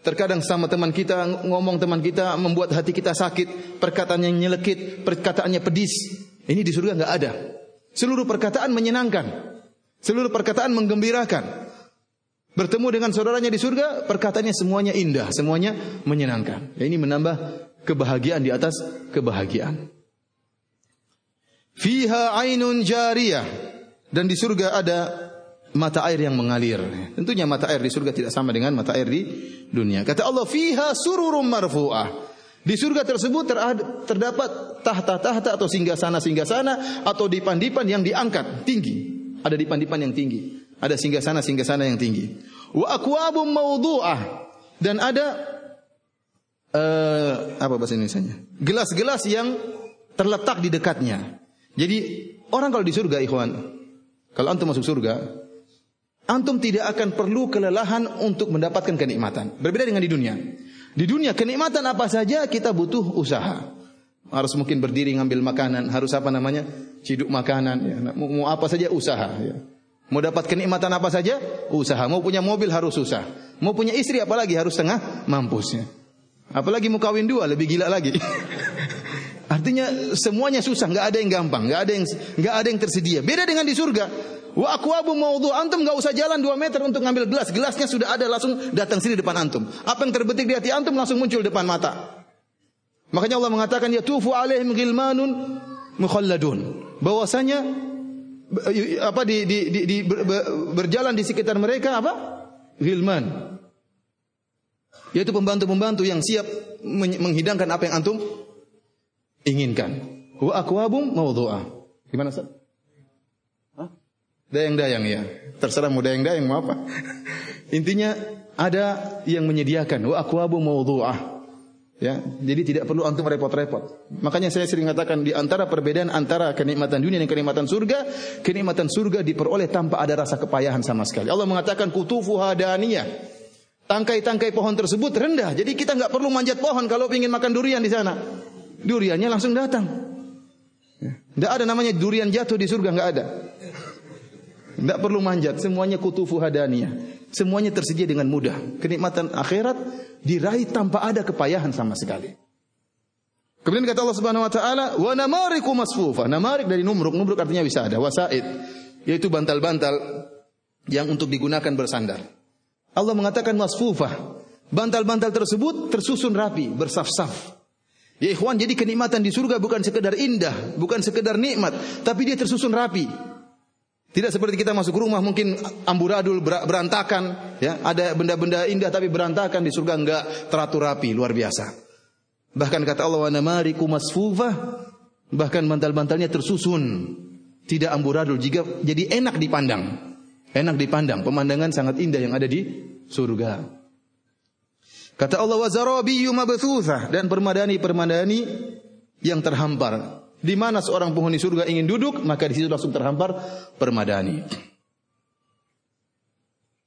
Terkadang sama teman kita, ngomong teman kita membuat hati kita sakit, perkataannya nyelekit, perkataannya pedis. Ini di surga enggak ada. Seluruh perkataan menyenangkan, seluruh perkataan menggembirakan. Bertemu dengan saudaranya di surga, perkataannya semuanya indah, semuanya menyenangkan. Ini menambah kebahagiaan di atas kebahagiaan. Fiha ainun jariyah, dan di surga ada mata air yang mengalir. Tentunya mata air di surga tidak sama dengan mata air di dunia. Kata Allah, fiha sururum marfu'ah. Di surga tersebut terdapat tahta-tahta atau singgasana-singgasana atau dipan-dipan yang diangkat tinggi. Ada dipan-dipan yang tinggi, ada singgasana-singgasana yang tinggi. Wa akwabum mawdu'ah, dan ada apa bahasa Indonesianya? Gelas-gelas yang terletak di dekatnya. Jadi orang kalau di surga, ikhwan, kalau antum masuk surga, antum tidak akan perlu kelelahan untuk mendapatkan kenikmatan. Berbeda dengan di dunia. Di dunia kenikmatan apa saja kita butuh usaha. Harus mungkin berdiri ngambil makanan, harus apa namanya? Ciduk makanan, ya. Mau apa saja usaha, ya. Mau dapat kenikmatan apa saja usaha. Mau punya mobil harus susah. Mau punya istri apalagi harus tengah mampus, ya. Apalagi mau kawin dua lebih gila lagi. Artinya semuanya susah, enggak ada yang gampang, enggak ada yang tersedia. Beda dengan di surga. Wa aqwabu mawdu', antum enggak usah jalan 2 meter untuk ngambil gelas, gelasnya sudah ada langsung datang sini depan antum. Apa yang terbetik di hati antum langsung muncul depan mata. Makanya Allah mengatakan yatufu alaihim ghilmanun mukhalladun. Bahwasanya apa berjalan di sekitar mereka apa? Ghilman. Yaitu pembantu-pembantu yang siap menghidangkan apa yang antum inginkan. Wa akwabum mawdu'ah. Gimana Ustaz? Dayang-dayang, ya. Terserah mau dayang-dayang mau apa. Intinya ada yang menyediakan. Wa akwabum mawdu'ah. Ya, jadi tidak perlu antum repot-repot. Makanya saya sering katakan di antara perbedaan antara kenikmatan dunia dan kenikmatan surga diperoleh tanpa ada rasa kepayahan sama sekali. Allah mengatakan kutufuha daniyah. Tangkai-tangkai pohon tersebut rendah. Jadi kita enggak perlu manjat pohon kalau ingin makan durian di sana. Duriannya langsung datang. Tidak ada namanya durian jatuh di surga, enggak ada. Tidak perlu manjat, semuanya kutufu hadaniyah. Semuanya tersedia dengan mudah. Kenikmatan akhirat diraih tanpa ada kepayahan sama sekali. Kemudian kata Allah Subhanahu wa taala, "Wa namariku masfufa." Namarik dari numruk, numruk artinya wisada, wasaid, yaitu bantal-bantal yang untuk digunakan bersandar. Allah mengatakan masfufah. Bantal-bantal tersebut tersusun rapi, bersaf-saf. Ya ikhwan, jadi kenikmatan di surga bukan sekedar indah, bukan sekedar nikmat, tapi dia tersusun rapi. Tidak seperti kita masuk rumah mungkin amburadul, berantakan, ya, ada benda-benda indah tapi berantakan. Di surga enggak, teratur rapi, luar biasa. Bahkan kata Allah, wa namariku masfufah, bahkan bantal-bantalnya tersusun, tidak amburadul, jadi enak dipandang. Enak dipandang, pemandangan sangat indah yang ada di surga. Kata Allah, wa zarabiyyu mabthutsah, dan permadani-permadani yang terhampar. Di mana seorang penghuni surga ingin duduk, maka di situ langsung terhampar permadani.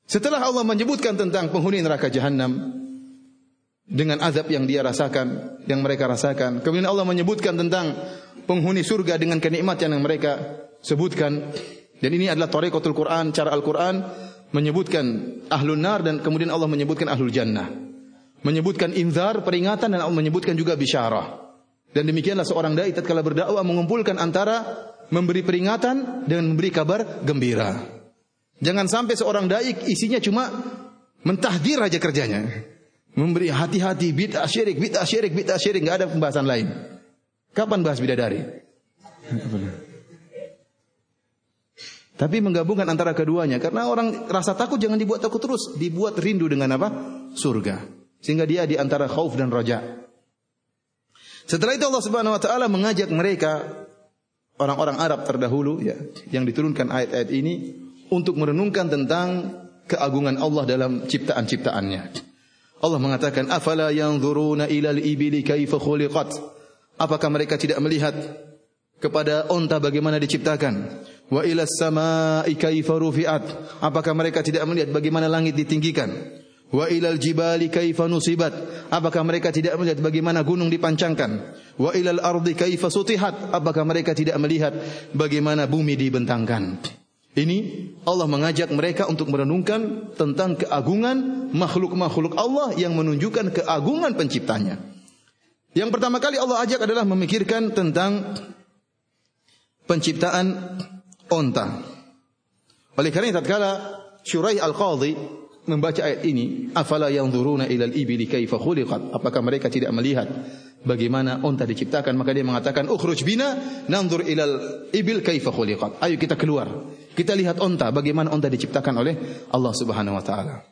Setelah Allah menyebutkan tentang penghuni neraka jahanam dengan azab yang dia rasakan, yang mereka rasakan, kemudian Allah menyebutkan tentang penghuni surga dengan kenikmatan yang mereka sebutkan. Dan ini adalah thariqatul Quran, cara Al-Quran menyebutkan ahlun nar dan kemudian Allah menyebutkan ahlul jannah. Menyebutkan inzar, peringatan, dan Allah menyebutkan juga bisyarah. Dan demikianlah seorang dai tatkala berdakwah mengumpulkan antara memberi peringatan dan memberi kabar gembira. Jangan sampai seorang dai isinya cuma mentahdir aja kerjanya. Memberi hati-hati, bid'ah syirik, bid'ah syirik, bid'ah syirik, enggak ada pembahasan lain. Kapan bahas bidadari? Tapi menggabungkan antara keduanya, karena orang rasa takut jangan dibuat takut terus, dibuat rindu dengan apa? Surga. Sehingga dia di antara khauf dan raja. Setelah itu Allah Subhanahu wa taala mengajak mereka, orang-orang Arab terdahulu ya, yang diturunkan ayat-ayat ini untuk merenungkan tentang keagungan Allah dalam ciptaan-ciptaannya. Allah mengatakan, afala yanzuruna ilal ibili kaifa khuliqat. Apakah mereka tidak melihat kepada onta bagaimana diciptakan? Wa ilas samaa'i kaifa rufi'at. Apakah mereka tidak melihat bagaimana langit ditinggikan? Wa ilal jibali kaifa nusibat. Apakah mereka tidak melihat bagaimana gunung dipancangkan? Wa ilal ardi kaifa sutihat. Apakah mereka tidak melihat bagaimana bumi dibentangkan? Ini Allah mengajak mereka untuk merenungkan tentang keagungan makhluk-makhluk Allah yang menunjukkan keagungan penciptanya. Yang pertama kali Allah ajak adalah memikirkan tentang penciptaan onta. Oleh karena tatkala Syuraih Al-Qadhi membaca ayat ini, afala yanzuruna ilal ibili kaifa khuliqat. Apakah mereka tidak melihat bagaimana onta diciptakan? Maka dia mengatakan, ukhruj bina nanzur ilal ibil kaifa khuliqat. Ayo kita keluar, kita lihat onta, bagaimana onta diciptakan oleh Allah Subhanahu wa taala.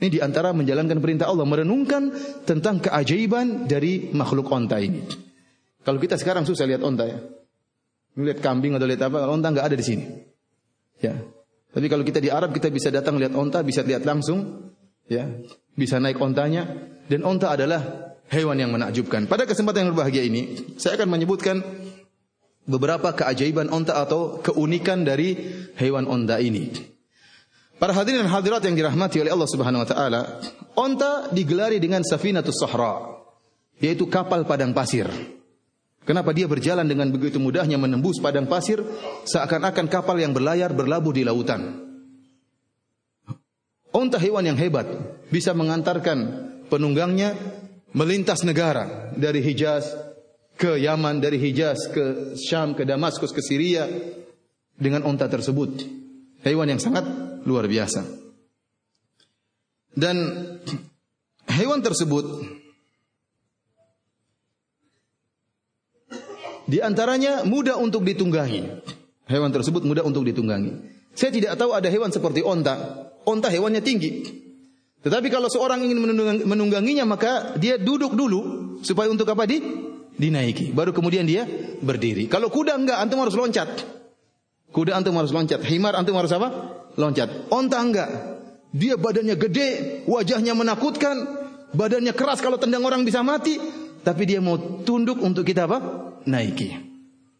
Ini di antara menjalankan perintah Allah, merenungkan tentang keajaiban dari makhluk onta ini. Kalau kita sekarang susah lihat onta ya. Lihat kambing atau lihat apa, onta enggak ada di sini. Ya. Tapi kalau kita di Arab, kita bisa datang lihat onta, bisa lihat langsung, ya, bisa naik ontanya, dan onta adalah hewan yang menakjubkan. Pada kesempatan yang berbahagia ini, saya akan menyebutkan beberapa keajaiban onta atau keunikan dari hewan onta ini. Para hadirin dan hadirat yang dirahmati oleh Allah Subhanahu wa taala, onta digelari dengan safinatus sahra, yaitu kapal padang pasir. Kenapa dia berjalan dengan begitu mudahnya menembus padang pasir, seakan-akan kapal yang berlayar berlabuh di lautan. Onta hewan yang hebat, bisa mengantarkan penunggangnya melintas negara, dari Hijaz ke Yaman, dari Hijaz ke Syam, ke Damaskus, ke Syria, dengan onta tersebut. Hewan yang sangat luar biasa. Dan hewan tersebut di antaranya mudah untuk ditunggangi. Hewan tersebut mudah untuk ditunggangi. Saya tidak tahu ada hewan seperti onta. Onta hewannya tinggi. Tetapi kalau seorang ingin menungganginya, maka dia duduk dulu supaya untuk apa? Dinaiki. Baru kemudian dia berdiri. Kalau kuda enggak, antum harus loncat. Kuda antum harus loncat. Himar antum harus apa? Loncat. Onta enggak. Dia badannya gede, wajahnya menakutkan, badannya keras, kalau tendang orang bisa mati. Tapi dia mau tunduk untuk kita apa? Naiki.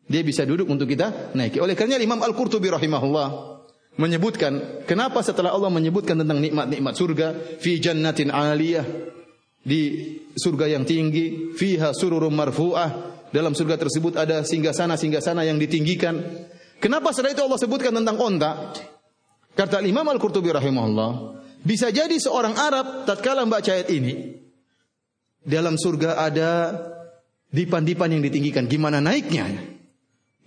Dia bisa duduk untuk kita naiki. Oleh karena Imam Al-Qurtubi rahimahullah menyebutkan, kenapa setelah Allah menyebutkan tentang nikmat-nikmat surga, fi jannatin 'aliyah, di surga yang tinggi, fiha sururum marfu'ah, dalam surga tersebut ada singgasana-singgasana yang ditinggikan. Kenapa setelah itu Allah sebutkan tentang onta? Kata Imam Al-Qurtubi rahimahullah, bisa jadi seorang Arab tatkala membaca ayat ini, dalam surga ada dipan-dipan yang ditinggikan, gimana naiknya?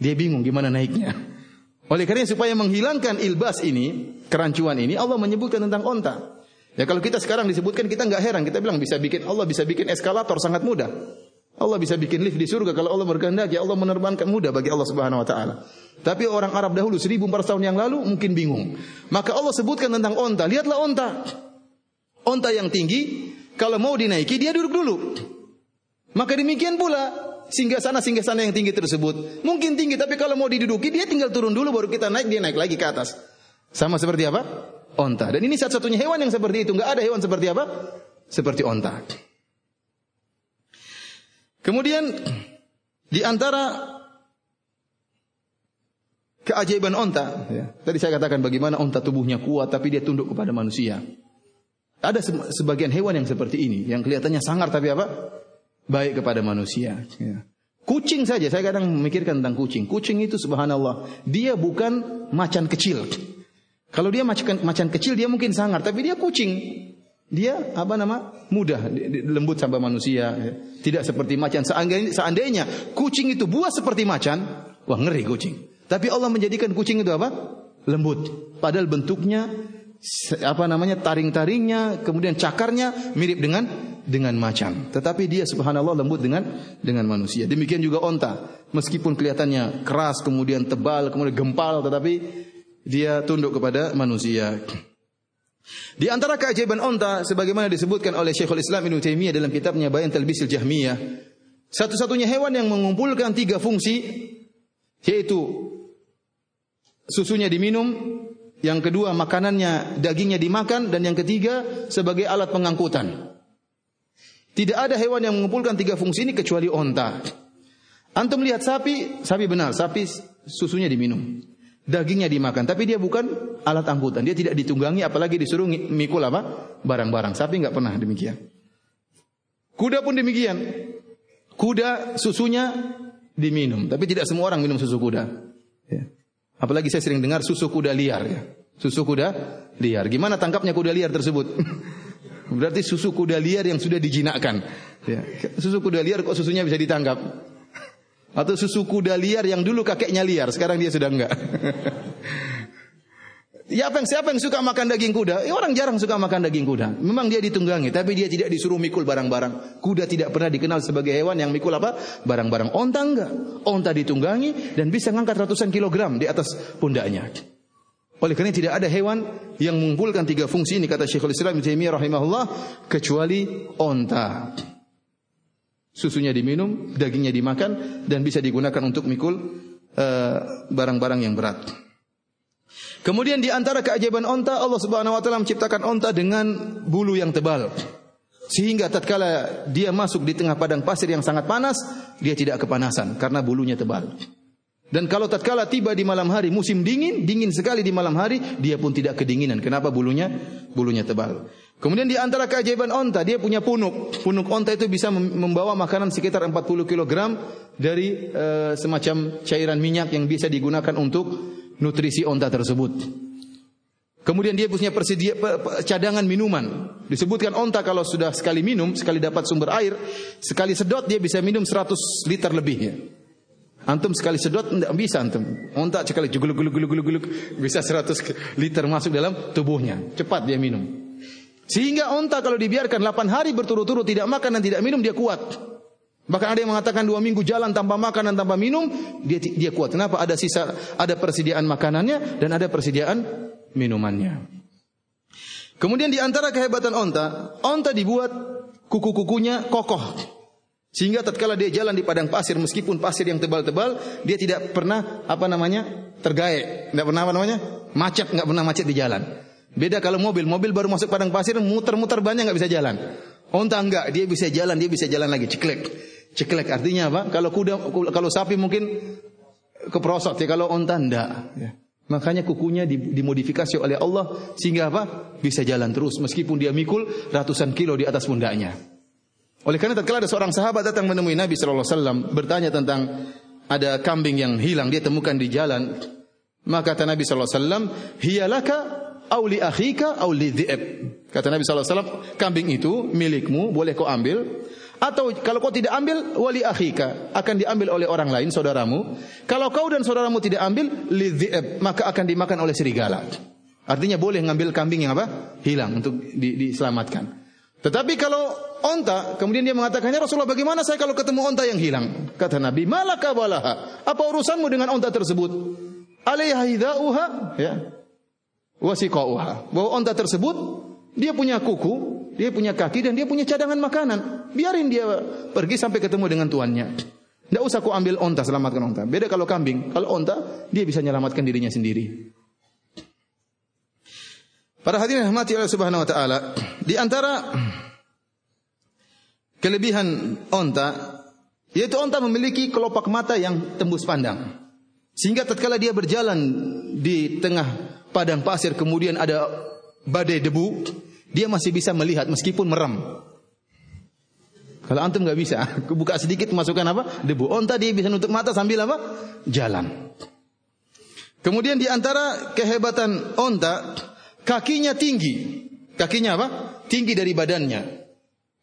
Dia bingung gimana naiknya. Oleh karena supaya menghilangkan ilbas ini, kerancuan ini, Allah menyebutkan tentang onta. Ya kalau kita sekarang disebutkan, kita enggak heran, kita bilang Allah bisa bikin eskalator sangat mudah. Allah bisa bikin lift di surga kalau Allah berkehendak, ya Allah menerbangkan mudah bagi Allah Subhanahu wa taala. Tapi orang Arab dahulu 1400 tahun yang lalu mungkin bingung. Maka Allah sebutkan tentang onta. Lihatlah onta. Onta yang tinggi, kalau mau dinaiki dia duduk dulu. Maka demikian pula singgasana yang tinggi tersebut mungkin tinggi, tapi kalau mau diduduki dia tinggal turun dulu, baru kita naik, dia naik lagi ke atas. Sama seperti apa? onta. Dan ini satu-satunya hewan yang seperti itu. Enggak ada hewan seperti apa? Seperti onta. Kemudian di antara keajaiban onta, ya. Tadi saya katakan bagaimana onta tubuhnya kuat tapi dia tunduk kepada manusia. Ada sebagian hewan yang seperti ini, yang kelihatannya sangar tapi apa? Baik kepada manusia. Ya. Kucing saja, saya kadang memikirkan tentang kucing. Kucing itu subhanallah, dia bukan macan kecil. Kalau dia macan kecil dia mungkin sangar, tapi dia kucing. Dia mudah, lembut sama manusia. Ya. Tidak seperti macan. Seandainya kucing itu buas seperti macan, wah ngeri kucing. Tapi Allah menjadikan kucing itu apa? Lembut. Padahal bentuknya taring-taringnya, kemudian cakarnya mirip dengan macan. Tetapi dia subhanallah lembut dengan manusia. Demikian juga onta. Meskipun kelihatannya keras, kemudian tebal, kemudian gempal, tetapi dia tunduk kepada manusia. Di antara keajaiban onta, sebagaimana disebutkan oleh Syekhul Islam Ibnu Taimiyah dalam kitabnya Bayan Talbisil Jahmiyah, satu-satunya hewan yang mengumpulkan 3 fungsi, yaitu susunya diminum, yang kedua makanannya, dagingnya dimakan, dan yang ketiga sebagai alat pengangkutan. Tidak ada hewan yang mengumpulkan 3 fungsi ini kecuali onta. Antum lihat sapi benar, sapi susunya diminum, dagingnya dimakan, tapi dia bukan alat angkutan, dia tidak ditunggangi, apalagi disuruh mikul barang-barang. Sapi enggak pernah demikian. Kuda pun demikian. Kuda susunya diminum, tapi tidak semua orang minum susu kuda. Ya. Apalagi saya sering dengar susu kuda liar. Ya. Susu kuda liar. Gimana tangkapnya kuda liar tersebut? Berarti susu kuda liar yang sudah dijinakkan. Ya. Susu kuda liar kok susunya bisa ditangkap? Atau susu kuda liar yang dulu kakeknya liar, sekarang dia sudah enggak. Siapa yang suka makan daging kuda? Orang jarang suka makan daging kuda. Memang dia ditunggangi, tapi dia tidak disuruh mikul barang-barang. Kuda tidak pernah dikenal sebagai hewan yang mikul barang-barang. Onta enggak. Onta ditunggangi dan bisa ngangkat ratusan kilogram di atas pundaknya. Oleh karena tidak ada hewan yang mengumpulkan 3 fungsi ini, kata Syekhul Islam Ibnu Taimiyah rahimahullah, kecuali onta. Susunya diminum, dagingnya dimakan, dan bisa digunakan untuk mikul barang-barang yang berat. Kemudian di antara keajaiban onta, Allah Subhanahu wa taala menciptakan onta dengan bulu yang tebal. Sehingga tatkala dia masuk di tengah padang pasir yang sangat panas, dia tidak kepanasan karena bulunya tebal. Dan kalau tatkala tiba di malam hari, musim dingin sekali di malam hari, dia pun tidak kedinginan. Kenapa? Bulunya tebal. Kemudian di antara keajaiban onta, dia punya punuk. Punuk onta itu bisa membawa makanan sekitar 40 kg dari semacam cairan minyak yang bisa digunakan untuk nutrisi onta tersebut. Kemudian dia punya cadangan minuman. Disebutkan onta kalau sudah sekali minum, sekali dapat sumber air, sekali sedot dia bisa minum 100 liter lebih ya. Antum sekali sedot enggak bisa antum. Onta sekali guluk bisa 100 liter masuk dalam tubuhnya. Cepat dia minum. Sehingga onta kalau dibiarkan 8 hari berturut-turut tidak makan dan tidak minum, dia kuat. Bahkan ada yang mengatakan 2 minggu jalan tanpa makan dan tanpa minum, dia kuat. Kenapa? Ada persediaan makanannya dan ada persediaan minumannya. Kemudian di antara kehebatan onta dibuat kuku-kukunya kokoh. Sehingga tatkala dia jalan di padang pasir, meskipun pasir yang tebal-tebal, dia tidak pernah tergaek, tidak pernah macet, enggak pernah macet di jalan. Beda kalau mobil baru masuk padang pasir muter-muter banyak enggak bisa jalan. Onta enggak, dia bisa jalan lagi, ceklek artinya apa? Kalau sapi mungkin keprosot ya, kalau onta enggak ya. Makanya kukunya dimodifikasi oleh Allah sehingga apa? Bisa jalan terus meskipun dia mikul ratusan kilo di atas pundaknya. Oleh karena tatkala ada seorang sahabat datang menemui Nabi sallallahu alaihi wasallam bertanya tentang ada kambing yang hilang, dia temukan di jalan. Maka kata Nabi sallallahu alaihi wasallam, "Hiya laka aw li akhika aw li dhi'ab." Kata Nabi sallallahu alaihi wasallam, kambing itu milikmu, boleh kau ambil, atau kalau kau tidak ambil, wali akhika, akan diambil oleh orang lain, saudaramu. Kalau kau dan saudaramu tidak ambil, li dhi'ab, maka akan dimakan oleh serigala. Artinya boleh ngambil kambing yang hilang untuk diselamatkan. Tetapi kalau onta, kemudian dia mengatakan, "Ya Rasulullah, bagaimana saya kalau ketemu onta yang hilang?" Kata Nabi, "Malaka walaha." Apa urusanmu dengan onta tersebut? Alaiha hidha'uha, ya. Wasiqa'uha. Bahwa onta tersebut dia punya kuku, dia punya kaki, dan dia punya cadangan makanan. Biarin dia pergi sampai ketemu dengan tuannya. Tidak usah kau ambil onta, selamatkan onta. Beda kalau kambing. Kalau onta, dia bisa menyelamatkan dirinya sendiri. Para hadirin rahmati Allah Subhanahu wa taala, di antara kelebihan onta yaitu onta memiliki kelopak mata yang tembus pandang. Sehingga tatkala dia berjalan di tengah padang pasir kemudian ada badai debu, dia masih bisa melihat meskipun merem. Kalau antum enggak bisa, buka sedikit masukkan apa? Debu. Onta dia bisa nutup mata sambil apa? Jalan. Kemudian di antara kehebatan onta, kakinya tinggi. Kakinya apa? Tinggi dari badannya.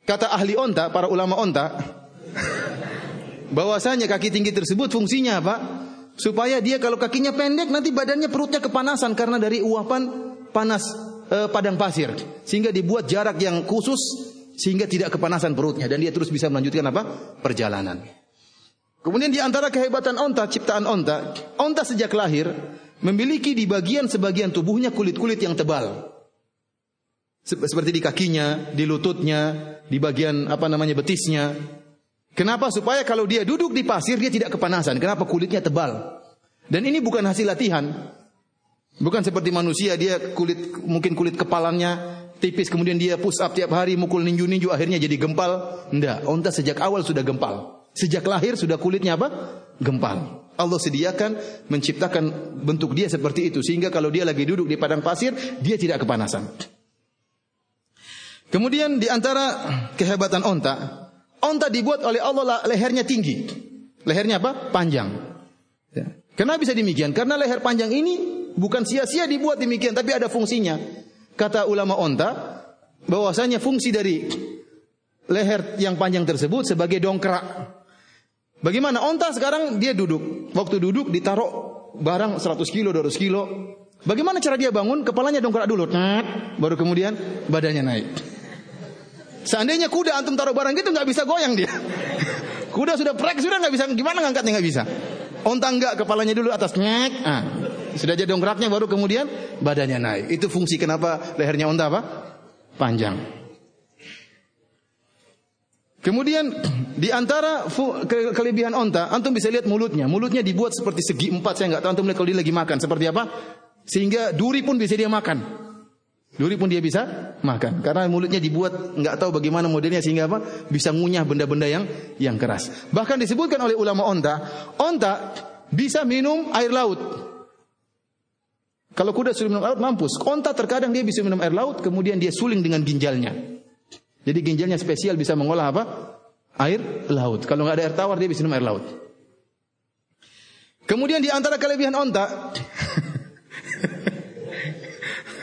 Kata ahli onta, para ulama onta, bahwasanya kaki tinggi tersebut fungsinya apa? Supaya dia kalau kakinya pendek nanti badannya perutnya kepanasan karena dari uapan panas padang pasir, sehingga dibuat jarak yang khusus sehingga tidak kepanasan perutnya dan dia terus bisa melanjutkan apa? Perjalanan. Kemudian di antara kehebatan onta, ciptaan onta, onta sejak lahir memiliki di sebagian tubuhnya kulit-kulit yang tebal. Seperti di kakinya, di lututnya, di bagian betisnya. Kenapa? Supaya kalau dia duduk di pasir dia tidak kepanasan. Kenapa? Kulitnya tebal. Dan ini bukan hasil latihan. Bukan seperti manusia, dia mungkin kulit kepalanya tipis kemudian dia push up tiap hari mukul ninju akhirnya jadi gempal. Enggak, onta sejak awal sudah gempal. Sejak lahir sudah kulitnya apa? Gempal. Allah sediakan menciptakan bentuk dia seperti itu sehingga kalau dia lagi duduk di padang pasir dia tidak kepanasan. Kemudian di antara kehebatan onta dibuat oleh Allah lehernya tinggi. Lehernya apa? Panjang. Ya. Kenapa bisa demikian? Karena leher panjang ini bukan sia-sia dibuat demikian, tapi ada fungsinya. Kata ulama onta, bahwasanya fungsi dari leher yang panjang tersebut sebagai dongkrak. Bagaimana? Onta sekarang dia duduk. Waktu duduk ditaruh barang 100 kilo, 200 kilo. Bagaimana cara dia bangun? Kepalanya dongkrak dulu. Baru kemudian badannya naik. Seandainya kuda antum taruh barang gitu nggak bisa goyang dia. Kuda sudah prek sudah nggak bisa, gimana ngangkatnya nggak bisa. Onta enggak, kepalanya dulu atas sudah jadi dongkraknya baru kemudian badannya naik. Itu fungsi kenapa lehernya onta apa? Panjang. Kemudian di antara kelebihan onta, antum bisa lihat mulutnya. Mulutnya dibuat seperti segi empat. Saya nggak tahu antum lihat kalau dia lagi makan seperti apa. Sehingga duri pun bisa dia makan. Duri pun dia bisa makan karena mulutnya dibuat nggak tahu bagaimana modelnya sehingga apa bisa ngunyah benda-benda yang keras. Bahkan disebutkan oleh ulama onta bisa minum air laut. Kalau kuda sudah minum air laut mampus. Onta terkadang dia bisa minum air laut kemudian dia suling dengan ginjalnya. Jadi ginjalnya spesial bisa mengolah apa? Air laut. Kalau nggak ada air tawar dia bisa minum air laut. Kemudian di antara kelebihan onta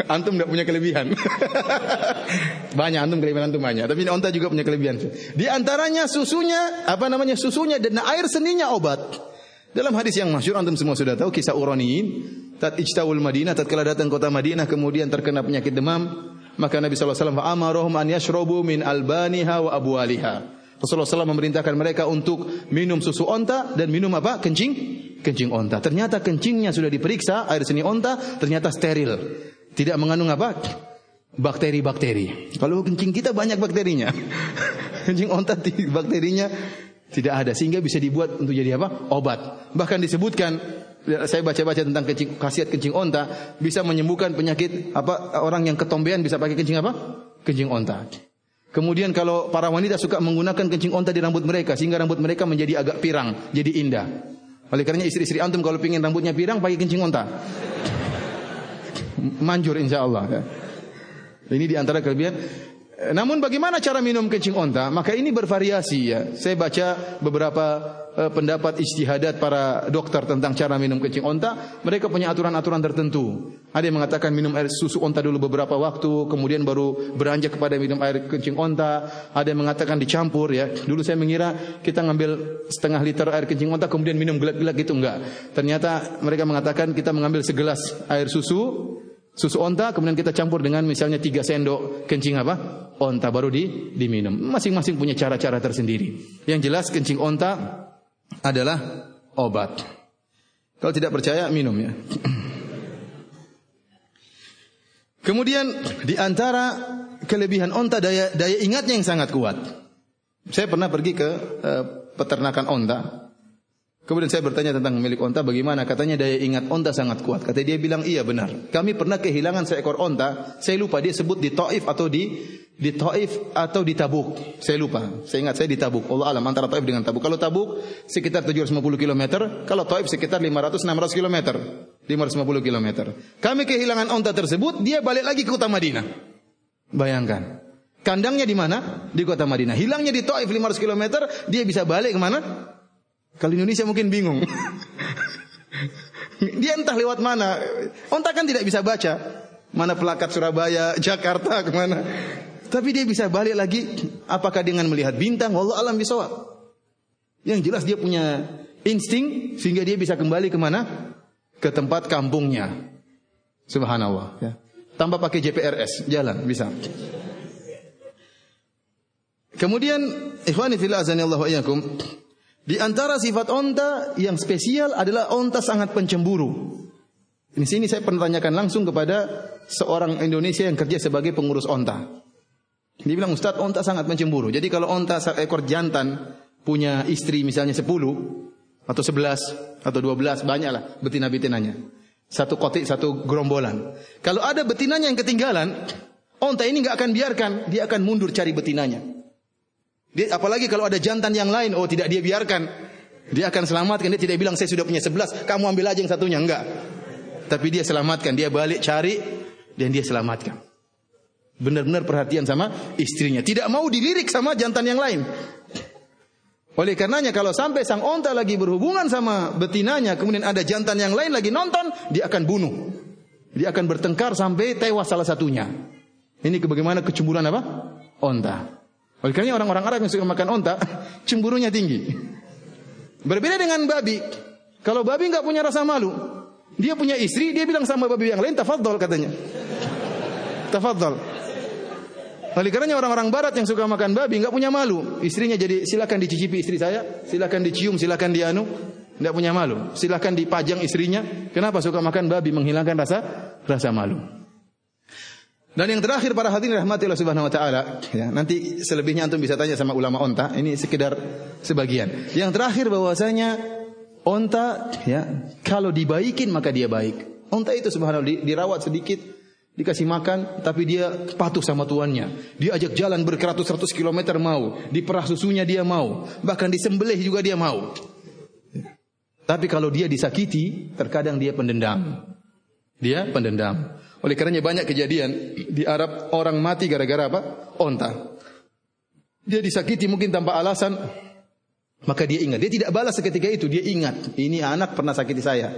antum tidak punya kelebihan. Banyak antum kelebihan antum banyak, tapi onta juga punya kelebihan. Di antaranya susunya, susunya dan air seninya obat. Dalam hadis yang masyhur antum semua sudah tahu kisah Uraniyin, ijtawul Madinah tatkala datang kota Madinah kemudian terkena penyakit demam, maka Nabi sallallahu alaihi wasallam amarahum an yashrabu min albaniha wa abwaliha. Rasulullah SAW memerintahkan mereka untuk minum susu onta dan minum apa? Kencing onta. Ternyata kencingnya sudah diperiksa, air seni onta ternyata steril. Tidak mengandung apa? Bakteri-bakteri. Kalau kencing kita banyak bakterinya. Kencing onta bakterinya tidak ada sehingga bisa dibuat untuk jadi apa? Obat. Bahkan disebutkan saya baca-baca tentang khasiat kencing onta bisa menyembuhkan penyakit orang yang ketombean bisa pakai kencing apa? Kencing onta. Kemudian kalau para wanita suka menggunakan kencing onta di rambut mereka sehingga rambut mereka menjadi agak pirang, jadi indah. Oleh karenanya istri-istri antum kalau ingin rambutnya pirang pakai kencing onta. Manjur insyaallah ya. Ini di antara kelebihan. Namun bagaimana cara minum kencing onta? Maka ini bervariasi ya. Saya baca beberapa pendapat ijtihadat para dokter tentang cara minum kencing onta. Mereka punya aturan-aturan tertentu. Ada yang mengatakan minum air susu onta dulu beberapa waktu, kemudian baru beranjak kepada minum air kencing onta. Ada yang mengatakan dicampur ya. Dulu saya mengira kita ngambil setengah liter air kencing onta kemudian minum gelak-gelak gitu, enggak. Ternyata mereka mengatakan kita mengambil segelas air susu onta kemudian kita campur dengan misalnya 3 sendok kencing apa? Onta baru diminum. Masing-masing punya cara-cara tersendiri. Yang jelas kencing onta adalah obat. Kalau tidak percaya minum ya. Kemudian di antara kelebihan onta daya ingatnya yang sangat kuat. Saya pernah pergi ke peternakan onta. Kemudian saya bertanya tentang milik onta, bagaimana? Katanya daya ingat onta sangat kuat. Kata dia bilang, iya benar. Kami pernah kehilangan seekor onta. Saya lupa dia sebut di Taif atau di Taif atau di Tabuk. Saya lupa. Saya ingat saya di Tabuk. Allah alam antara Taif dengan Tabuk. Kalau Tabuk sekitar 750 km, kalau Taif sekitar 500-600 km. 550 km. Kami kehilangan onta tersebut, dia balik lagi ke kota Madinah. Bayangkan. Kandangnya di mana? Di kota Madinah. Hilangnya di Taif 500 km, dia bisa balik ke mana? Kalau Indonesia mungkin bingung. Dia entah lewat mana. Onta kan tidak bisa baca. Mana pelakat Surabaya, Jakarta, kemana. Tapi dia bisa balik lagi. Apakah dengan melihat bintang? Wallahu alam bisawab. Yang jelas dia punya insting. Sehingga dia bisa kembali kemana? Ke tempat kampungnya. Subhanallah. Ya. Tambah pakai JPRS. Jalan, bisa. Kemudian, ikhwani fillah azanillahu wa iyyakum. Di antara sifat onta yang spesial adalah onta sangat pencemburu. Di sini saya pernah tanyakan langsung kepada seorang Indonesia yang kerja sebagai pengurus onta. Dia bilang, Ustaz, onta sangat pencemburu. Jadi kalau onta seekor jantan punya istri misalnya 10 atau 11 atau 12, banyaklah betina-betinanya. Satu kotik, satu gerombolan. Kalau ada betinanya yang ketinggalan, onta ini enggak akan biarkan, dia akan mundur cari betinanya. Dia, apalagi kalau ada jantan yang lain, oh tidak dia biarkan. Dia akan selamatkan, dia tidak bilang saya sudah punya 11, kamu ambil aja yang satunya, enggak. Tapi dia selamatkan, dia balik cari dan dia selamatkan. Benar-benar perhatian sama istrinya, tidak mau dilirik sama jantan yang lain. Oleh karenanya kalau sampai sang onta lagi berhubungan sama betinanya, kemudian ada jantan yang lain lagi nonton, dia akan bunuh. Dia akan bertengkar sampai tewas salah satunya. Ini bagaimana kecemburuan apa? Onta. Oleh karena orang-orang Arab yang suka makan onta, cemburunya tinggi. Berbeda dengan babi. Kalau babi enggak punya rasa malu, dia punya istri, dia bilang sama babi yang lain, tafadhol katanya. Tafadhol. Oleh karena orang-orang barat yang suka makan babi enggak punya malu. Istrinya jadi, silakan dicicipi istri saya, silakan dicium, silakan dianu. Enggak punya malu. Silakan dipajang istrinya. Kenapa suka makan babi? Menghilangkan rasa malu. Dan yang terakhir para hadirin rahmati Allah Subhanahu wa taala, ya, nanti selebihnya antum bisa tanya sama ulama onta, ini sekedar sebagian. Yang terakhir bahwasanya onta, ya, kalau dibaikin maka dia baik. Onta itu subhanallah dirawat sedikit, dikasih makan, tapi dia patuh sama tuannya. Diajak jalan beratus-ratus kilometer mau, diperah susunya dia mau, bahkan disembelih juga dia mau. Tapi kalau dia disakiti, terkadang dia pendendam. Dia pendendam. Oleh karenanya banyak kejadian di Arab orang mati gara-gara apa? Onta. Dia disakiti mungkin tanpa alasan, maka dia ingat. Dia tidak balas seketika itu, dia ingat, ini anak pernah sakiti saya.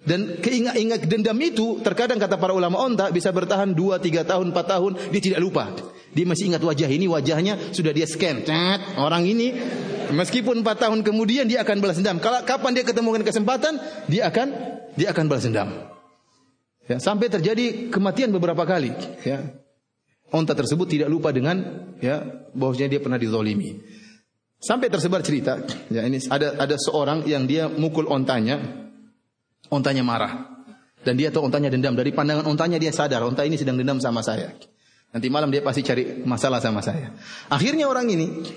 Dan keingat dendam itu terkadang kata para ulama onta bisa bertahan 2, 3 tahun, 4 tahun, dia tidak lupa. Dia masih ingat wajah ini, wajahnya sudah dia scan. Orang ini meskipun 4 tahun kemudian dia akan balas dendam. Kalau kapan dia ketemu dengan kesempatan, dia akan balas dendam. Ya, sampai terjadi kematian beberapa kali. Ya. Onta tersebut tidak lupa dengan, ya, bahwasanya dia pernah dizalimi. Sampai tersebar cerita. Ya, ini ada seorang yang dia mukul ontanya marah, dan dia tahu ontanya dendam. Dari pandangan ontanya dia sadar, onta ini sedang dendam sama saya. Nanti malam dia pasti cari masalah sama saya. Akhirnya orang ini,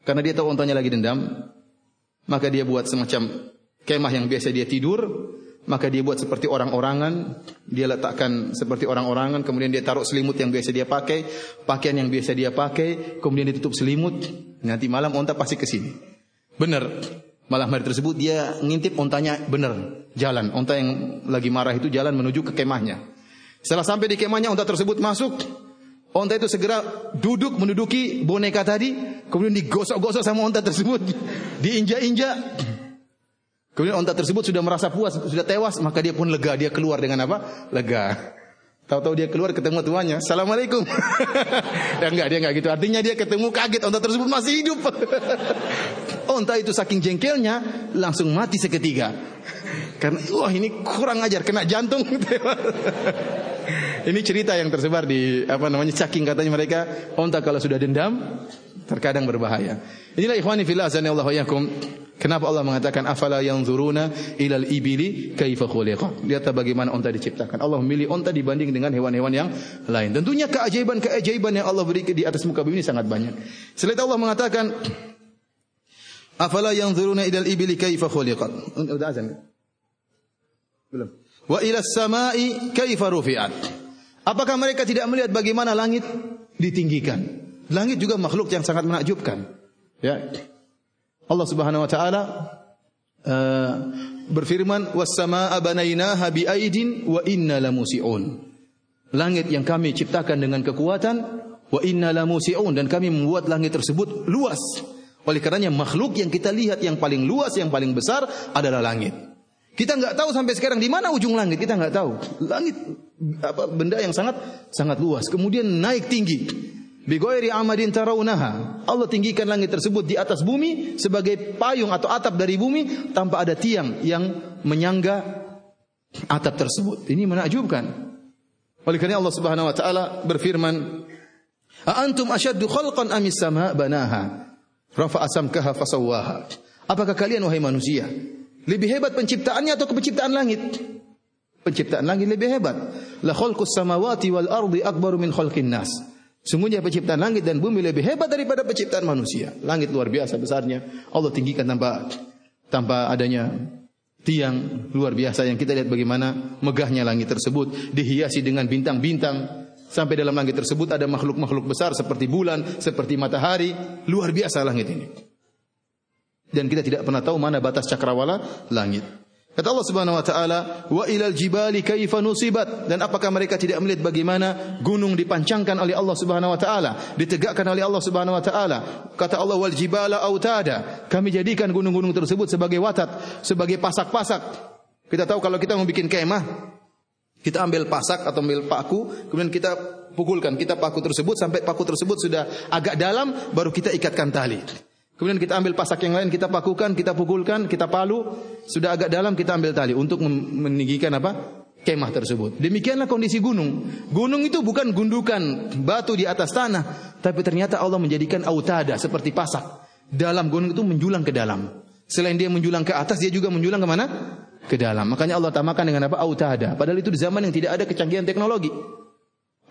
karena dia tahu ontanya lagi dendam, maka dia buat semacam kemah yang biasa dia tidur. Maka dia buat seperti orang-orangan, dia letakkan seperti orang-orangan, kemudian dia taruh selimut yang biasa dia pakai, pakaian yang biasa dia pakai, kemudian ditutup selimut. Nanti malam onta pasti ke sini. Benar. Malam hari tersebut dia ngintip ontanya benar, jalan. Onta yang lagi marah itu jalan menuju ke kemahnya. Setelah sampai di kemahnya, onta tersebut masuk. Onta itu segera duduk menduduki boneka tadi, kemudian digosok-gosok sama onta tersebut, diinjak-injak. Kemudian onta tersebut sudah merasa puas, sudah tewas, maka dia pun lega. Dia keluar dengan apa? Lega. Tahu-tahu dia keluar ketemu tuannya, Assalamualaikum. Ya enggak, dia enggak gitu. Artinya dia ketemu kaget, onta tersebut masih hidup. Onta itu saking jengkelnya langsung mati seketika. Karena wah ini kurang ajar, kena jantung. Ini cerita yang tersebar di saking katanya mereka onta kalau sudah dendam terkadang berbahaya. Inilah ikhwani fillah azanillahu wa iyyakum. Kenapa Allah mengatakan afala yanzuruna ilal ibili kaifa khuliqat? Lihat bagaimana onta diciptakan. Allah memilih onta dibanding dengan hewan-hewan yang lain. Tentunya keajaiban-keajaiban yang Allah beri di atas muka bumi ini sangat banyak. Selain Allah mengatakan Afala yanzuruna ilal ibili kaifa khuliqat. Udah azan kan? Belum. Wa ilas samai kaifa rufi'at. Apakah mereka tidak melihat bagaimana langit ditinggikan? Langit juga makhluk yang sangat menakjubkan. Ya. Allah Subhanahu wa taala berfirman, "Was samaa banainaha bi aidin wa inna lamusiun." Langit yang kami ciptakan dengan kekuatan, wa inna lamusiun, dan kami membuat langit tersebut luas. Oleh karenanya makhluk yang kita lihat yang paling luas, yang paling besar adalah langit. Kita enggak tahu sampai sekarang di mana ujung langit, kita enggak tahu. Langit benda yang sangat luas, kemudian naik tinggi. Bi ghairi amadin tarawunaha. Allah tinggikan langit tersebut di atas bumi sebagai payung atau atap dari bumi tanpa ada tiang yang menyangga atap tersebut. Ini menakjubkan. Oleh karena Allah Subhanahu wa taala berfirman, "A antum ashaddu khalqan amis sama' banaha, rafa'a samkaha fasawwaha." Apakah kalian wahai manusia lebih hebat penciptaannya atau penciptaan langit? Penciptaan langit lebih hebat. La khalqus samawati wal ardi akbaru min khalqin nas. Sungguhnya penciptaan langit dan bumi lebih hebat daripada penciptaan manusia. Langit luar biasa besarnya. Allah tinggikan tanpa adanya tiang, luar biasa yang kita lihat bagaimana megahnya langit tersebut, dihiasi dengan bintang-bintang. Sampai dalam langit tersebut ada makhluk-makhluk besar seperti bulan, seperti matahari. Luar biasa langit ini. Dan kita tidak pernah tahu mana batas cakrawala langit. Kata Allah Subhanahu wa taala, "Wa ilal jibali kaifa nusibat." Dan apakah mereka tidak melihat bagaimana gunung dipancangkan oleh Allah Subhanahu wa taala, ditegakkan oleh Allah Subhanahu wa taala? Kata Allah, "Wal jibala autada." Kami jadikan gunung-gunung tersebut sebagai watat, sebagai pasak-pasak. Kita tahu kalau kita mau bikin kemah, kita ambil pasak atau ambil paku, kemudian kita pukulkan, kita paku tersebut sampai paku tersebut sudah agak dalam, baru kita ikatkan tali. Kemudian kita ambil pasak yang lain, kita pakukan, kita pukulkan, kita palu, sudah agak dalam kita ambil tali untuk meninggikan kemah tersebut. Demikianlah kondisi gunung. Gunung itu bukan gundukan batu di atas tanah, tapi ternyata Allah menjadikan autada seperti pasak. Dalam gunung itu menjulang ke dalam. Selain dia menjulang ke atas, dia juga menjulang ke mana? Ke dalam. Makanya Allah tamakan dengan autada. Padahal itu di zaman yang tidak ada kecanggihan teknologi.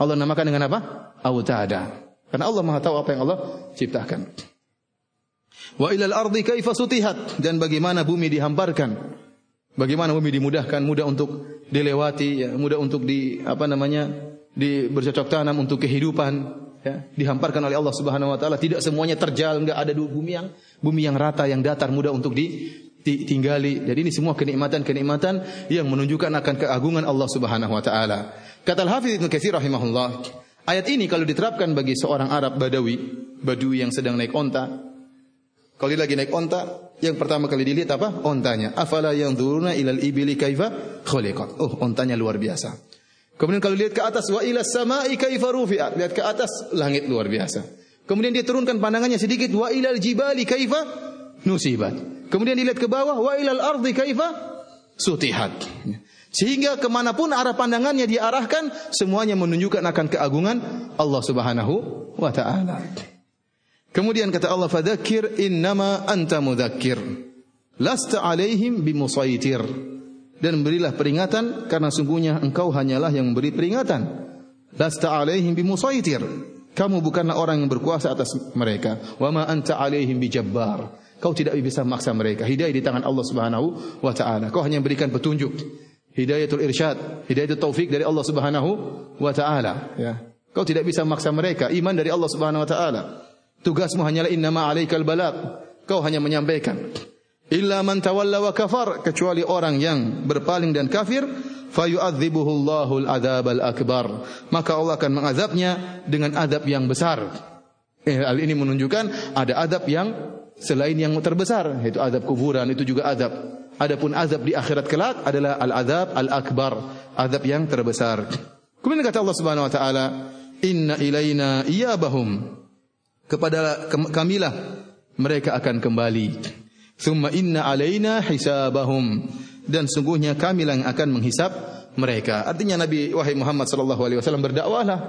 Allah namakan dengan autada. Karena Allah Maha tahu apa yang Allah ciptakan. Wa ilal ardi kaifa sutihat, dan bagaimana bumi dihamparkan. Bagaimana bumi dimudahkan, mudah untuk dilewati, ya, mudah untuk bercocok tanam untuk kehidupan, ya, dihamparkan oleh Allah Subhanahu wa taala. Tidak semuanya terjal, enggak ada bumi yang rata, yang datar, mudah untuk ditinggali. Jadi ini semua kenikmatan-kenikmatan yang menunjukkan akan keagungan Allah Subhanahu wa taala. Kata Al-Hafidz Ibnu Katsir rahimahullah, ayat ini kalau diterapkan bagi seorang Arab Badui yang sedang naik onta, kalau dia lagi naik onta, yang pertama kali dilihat apa? Ontanya. Afala yanzuruna ilal ibili kaifa khuliqat. Oh, ontanya luar biasa. Kemudian kalau lihat ke atas, wa ilas samai kaifa rufi'at. Lihat ke atas, langit luar biasa. Kemudian dia turunkan pandangannya sedikit, wa ilal jibali kaifa nusibat. Kemudian dilihat ke bawah, wa ilal ardi kaifa sutihat. Sehingga kemanapun arah pandangannya dia arahkan, semuanya menunjukkan akan keagungan Allah Subhanahu wa ta'ala. Kemudian kata Allah, fadzakir innama anta mudzakir lasta alaihim bimusaitir. Dan berilah peringatan karena sungguhnya engkau hanyalah yang memberi peringatan. Lasta alaihim bimusaitir. Kamu bukanlah orang yang berkuasa atas mereka. Wa ma anta alaihim bijabbar. Kau tidak bisa memaksa mereka. Hidayah di tangan Allah Subhanahu wa taala. Kau hanya memberikan petunjuk. Hidayatul irsyad, hidayatul taufik dari Allah Subhanahu wa taala, ya. Kau tidak bisa memaksa mereka. Iman dari Allah Subhanahu wa taala. Tugasmu hanyalah innama alaikal balagh. Kau hanya menyampaikan. Illa man tawalla wa kafar, kecuali orang yang berpaling dan kafir, fayu'adzibuhu Allahul adzabal akbar. Maka Allah akan mengazabnya dengan azab yang besar. Hal ini menunjukkan ada azab yang selain yang terbesar, yaitu azab kuburan, itu juga azab. Adapun azab di akhirat kelak adalah al-azab al-akbar, azab yang terbesar. Kemudian kata Allah Subhanahu wa taala, inna ilaina iyabahum. Kepada kamilah mereka akan kembali. Tsumma inna alaina hisabahum, dan sungguhnya kamilah yang akan menghisab mereka. Artinya Nabi wahai Muhammad sallallahu alaihi wasallam berdakwahlah.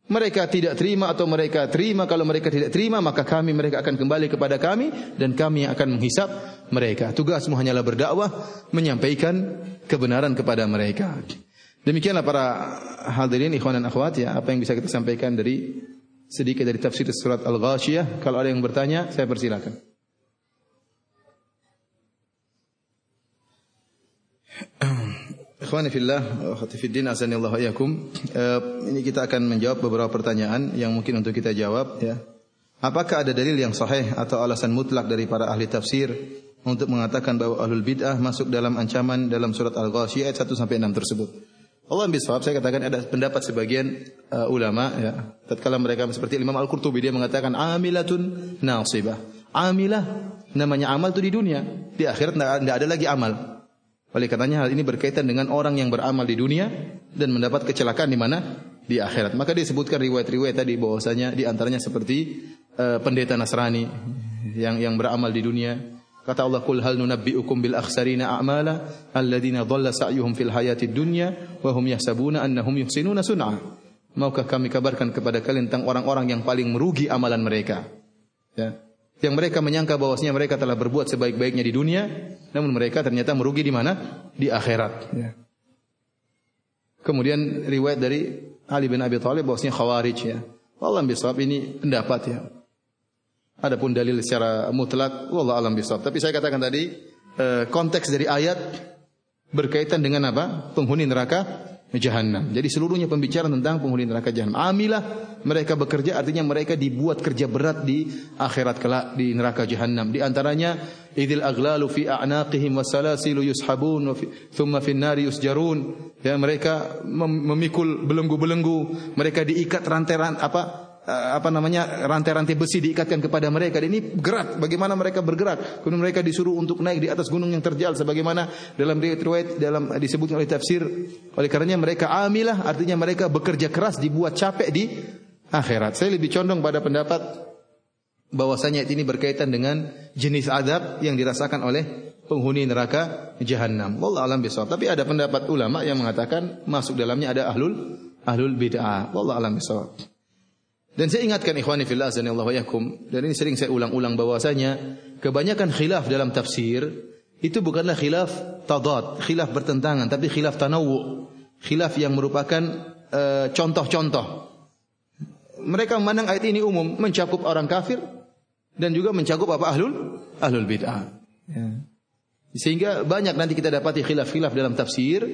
Mereka tidak terima atau mereka terima. Kalau mereka tidak terima, maka mereka akan kembali kepada kami dan kami yang akan menghisab mereka. Tugasmu hanyalah berdakwah, menyampaikan kebenaran kepada mereka. Demikianlah para hadirin ikhwan dan akhwat, ya, apa yang bisa kita sampaikan sedikit dari tafsir surat Al-Ghasyiyah. Kalau ada yang bertanya, saya persilakan. Ikhwani fillah, akhwati fiddin, azanillahu wa iyyakum. Ini kita akan menjawab beberapa pertanyaan yang mungkin untuk kita jawab ya. Apakah ada dalil yang sahih atau alasan mutlak dari para ahli tafsir untuk mengatakan bahwa ahlul bid'ah masuk dalam ancaman dalam surat Al-Ghasyiyah ayat 1 sampai 6 tersebut? Allah bisawab, saya katakan ada pendapat sebagian ulama ya. Tatkala mereka seperti Imam Al-Qurtubi, dia mengatakan amilatun nasibah. Amilah namanya amal itu di dunia, di akhirat tidak ada lagi amal. Oleh karenanya hal ini berkaitan dengan orang yang beramal di dunia dan mendapat kecelakaan di mana? Di akhirat. Maka disebutkan riwayat-riwayat tadi bahwasanya di antaranya seperti pendeta Nasrani yang beramal di dunia. Kata Allah, "Qul hal nunabbi'ukum bil akhsarina a'mala alladziina dhalla sa'yuhum fil hayatid dunya wa hum yahsabuna annahum yuhsinuna sun'a." Maukah kami kabarkan kepada kalian tentang orang-orang yang paling merugi amalan mereka? Ya. Yang mereka menyangka bahwasanya mereka telah berbuat sebaik-baiknya di dunia, namun mereka ternyata merugi di mana? Di akhirat. Ya. Kemudian riwayat dari Ali bin Abi Thalib bahwasanya Khawarij ya. Wallahu bisawab, ini pendapat ya. Adapun dalil secara mutlak, wallahu alam bisawab. Tapi saya katakan tadi konteks dari ayat berkaitan dengan apa? Penghuni neraka Jahannam. Jadi seluruhnya pembicaraan tentang penghuni neraka Jahannam. Amilah, mereka bekerja, artinya mereka dibuat kerja berat di akhirat kelak di neraka Jahannam. Di antaranya idil aghlalu fi a'naqihim wasalasilu yushabun thumma fin nari yusjarun. Ya, mereka memikul belenggu-belenggu, mereka diikat rantai-rantai besi diikatkan kepada mereka. Dan ini gerak, bagaimana mereka bergerak. Kemudian mereka disuruh untuk naik di atas gunung yang terjal sebagaimana dalam riwayat disebutkan oleh tafsir. Oleh karenanya mereka amilah, artinya mereka bekerja keras, dibuat capek di akhirat. Saya lebih condong pada pendapat bahwasanya ini berkaitan dengan jenis azab yang dirasakan oleh penghuni neraka Jahannam. Wallahu alam bisawab. Tapi ada pendapat ulama yang mengatakan masuk dalamnya ada ahlul bid'ah. Wallahu alam bisawab. Dan saya ingatkan ikhwani fillah azanillahu wa iyyakum, dan ini sering saya ulang-ulang bahwasanya kebanyakan khilaf dalam tafsir itu bukanlah khilaf tadad, khilaf bertentangan, tapi khilaf tanawwu, khilaf yang merupakan contoh-contoh. Mereka memandang ayat ini umum, mencakup orang kafir dan juga mencakup apa? Ahlul bid'ah. Ya. Sehingga banyak nanti kita dapati khilaf-khilaf dalam tafsir,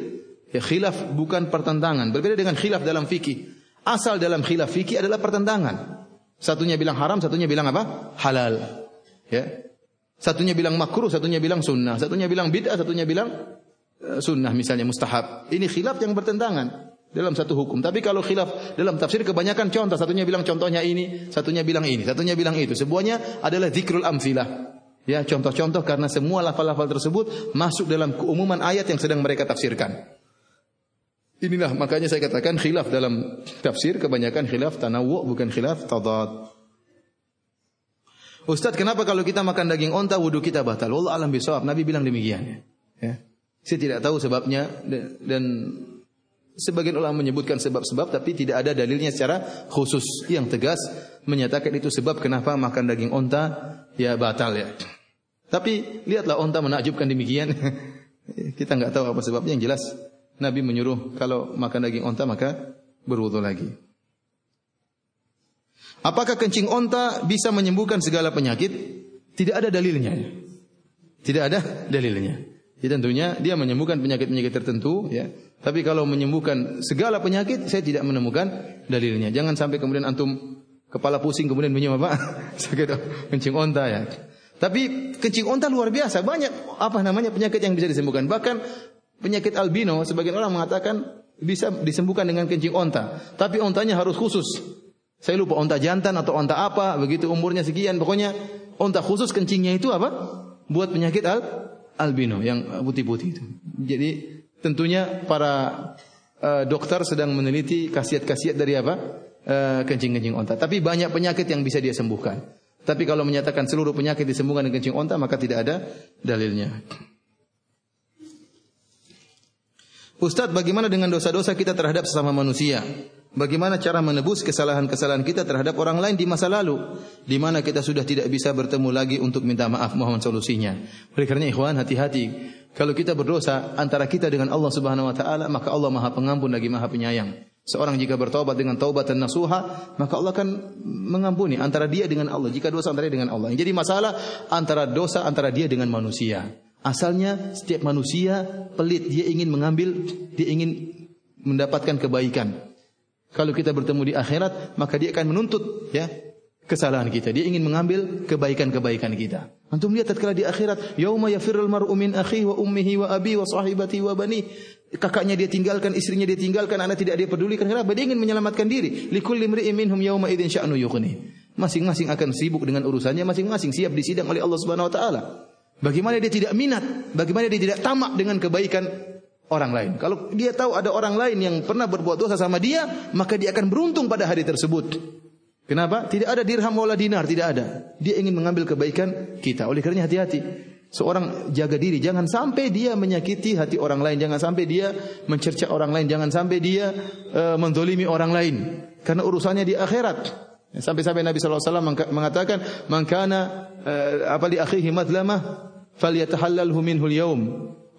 ya khilaf bukan pertentangan, berbeda dengan khilaf dalam fikih. Asal dalam khilaf fikih adalah pertentangan. Satunya bilang haram, satunya bilang apa? Halal. Ya. Satunya bilang makruh, satunya bilang sunnah, satunya bilang bid'ah, satunya bilang sunnah misalnya mustahab. Ini khilaf yang bertentangan dalam satu hukum. Tapi kalau khilaf dalam tafsir kebanyakan contoh, satunya bilang contohnya ini, satunya bilang ini, satunya bilang itu. Semuanya adalah zikrul amsilah. Ya, contoh-contoh karena semua lafal-lafal tersebut masuk dalam keumuman ayat yang sedang mereka tafsirkan. Inilah makanya saya katakan khilaf dalam tafsir kebanyakan khilaf tanawwu, bukan khilaf tadad. Ustaz, kenapa kalau kita makan daging onta wudu kita batal? Wallahu alam bisawab. Nabi bilang demikian. Ya. Saya tidak tahu sebabnya dan sebagian ulama menyebutkan sebab-sebab tapi tidak ada dalilnya secara khusus yang tegas menyatakan itu sebab kenapa makan daging onta ya batal ya. Tapi lihatlah onta menakjubkan demikian. Kita enggak tahu apa sebabnya, yang jelas Nabi menyuruh kalau makan daging onta maka berwudu lagi. Apakah kencing onta bisa menyembuhkan segala penyakit? Tidak ada dalilnya. Tidak ada dalilnya. Ya, tentunya dia menyembuhkan penyakit-penyakit tertentu, ya. Tapi kalau menyembuhkan segala penyakit, saya tidak menemukan dalilnya. Jangan sampai kemudian antum kepala pusing kemudian minum apa? Sakit kencing onta ya. Tapi kencing onta luar biasa, banyak penyakit yang bisa disembuhkan. Bahkan penyakit albino, sebagian orang mengatakan bisa disembuhkan dengan kencing onta. Tapi ontanya harus khusus. Saya lupa onta jantan atau onta apa, begitu umurnya sekian. Pokoknya onta khusus kencingnya itu apa? Buat penyakit albino yang putih-putih itu. Jadi tentunya para dokter sedang meneliti khasiat-khasiat dari apa? Kencing-kencing onta. Tapi banyak penyakit yang bisa dia sembuhkan. Tapi kalau menyatakan seluruh penyakit disembuhkan dengan kencing onta, maka tidak ada dalilnya. Ustadz, bagaimana dengan dosa-dosa kita terhadap sesama manusia? Bagaimana cara menebus kesalahan-kesalahan kita terhadap orang lain di masa lalu, di mana kita sudah tidak bisa bertemu lagi untuk minta maaf? Mohon solusinya. Oleh karena ikhwan, hati-hati. Kalau kita berdosa antara kita dengan Allah Subhanahu wa taala, maka Allah Maha Pengampun lagi Maha Penyayang. Seorang jika bertaubat dengan taubatan nasuha, maka Allah akan mengampuni antara dia dengan Allah. Jika dosa antara dia dengan Allah. Jadi masalah antara dosa antara dia dengan manusia. Asalnya setiap manusia pelit, dia ingin mendapatkan kebaikan. Kalau kita bertemu di akhirat, maka dia akan menuntut kesalahan kita. Dia ingin mengambil kebaikan-kebaikan kita. Antum lihat tatkala di akhirat, yauma yafirrul mar'u min akhihi wa ummihi wa abi wa sahibati wa bani. Kakaknya dia tinggalkan, istrinya dia tinggalkan, anak tidak dia pedulikan. Kenapa? Dia ingin menyelamatkan diri. Likulli imri'in minhum yauma idzin sya'nu yughni. Masing-masing akan sibuk dengan urusannya, masing-masing siap disidang oleh Allah Subhanahu wa taala. Bagaimana dia tidak minat, bagaimana dia tidak tamak dengan kebaikan orang lain. Kalau dia tahu ada orang lain yang pernah berbuat dosa sama dia, maka dia akan beruntung pada hari tersebut. Kenapa? Tidak ada dirham wala dinar, tidak ada. Dia ingin mengambil kebaikan kita. Oleh karenanya hati-hati. Seorang jaga diri, jangan sampai dia menyakiti hati orang lain, jangan sampai dia mencerca orang lain, jangan sampai dia menzalimi orang lain. Karena urusannya di akhirat. Sampai-sampai Nabi SAW mengatakan, "Man kana li akhihi madlamah falyatahallalhu minhu al-yawm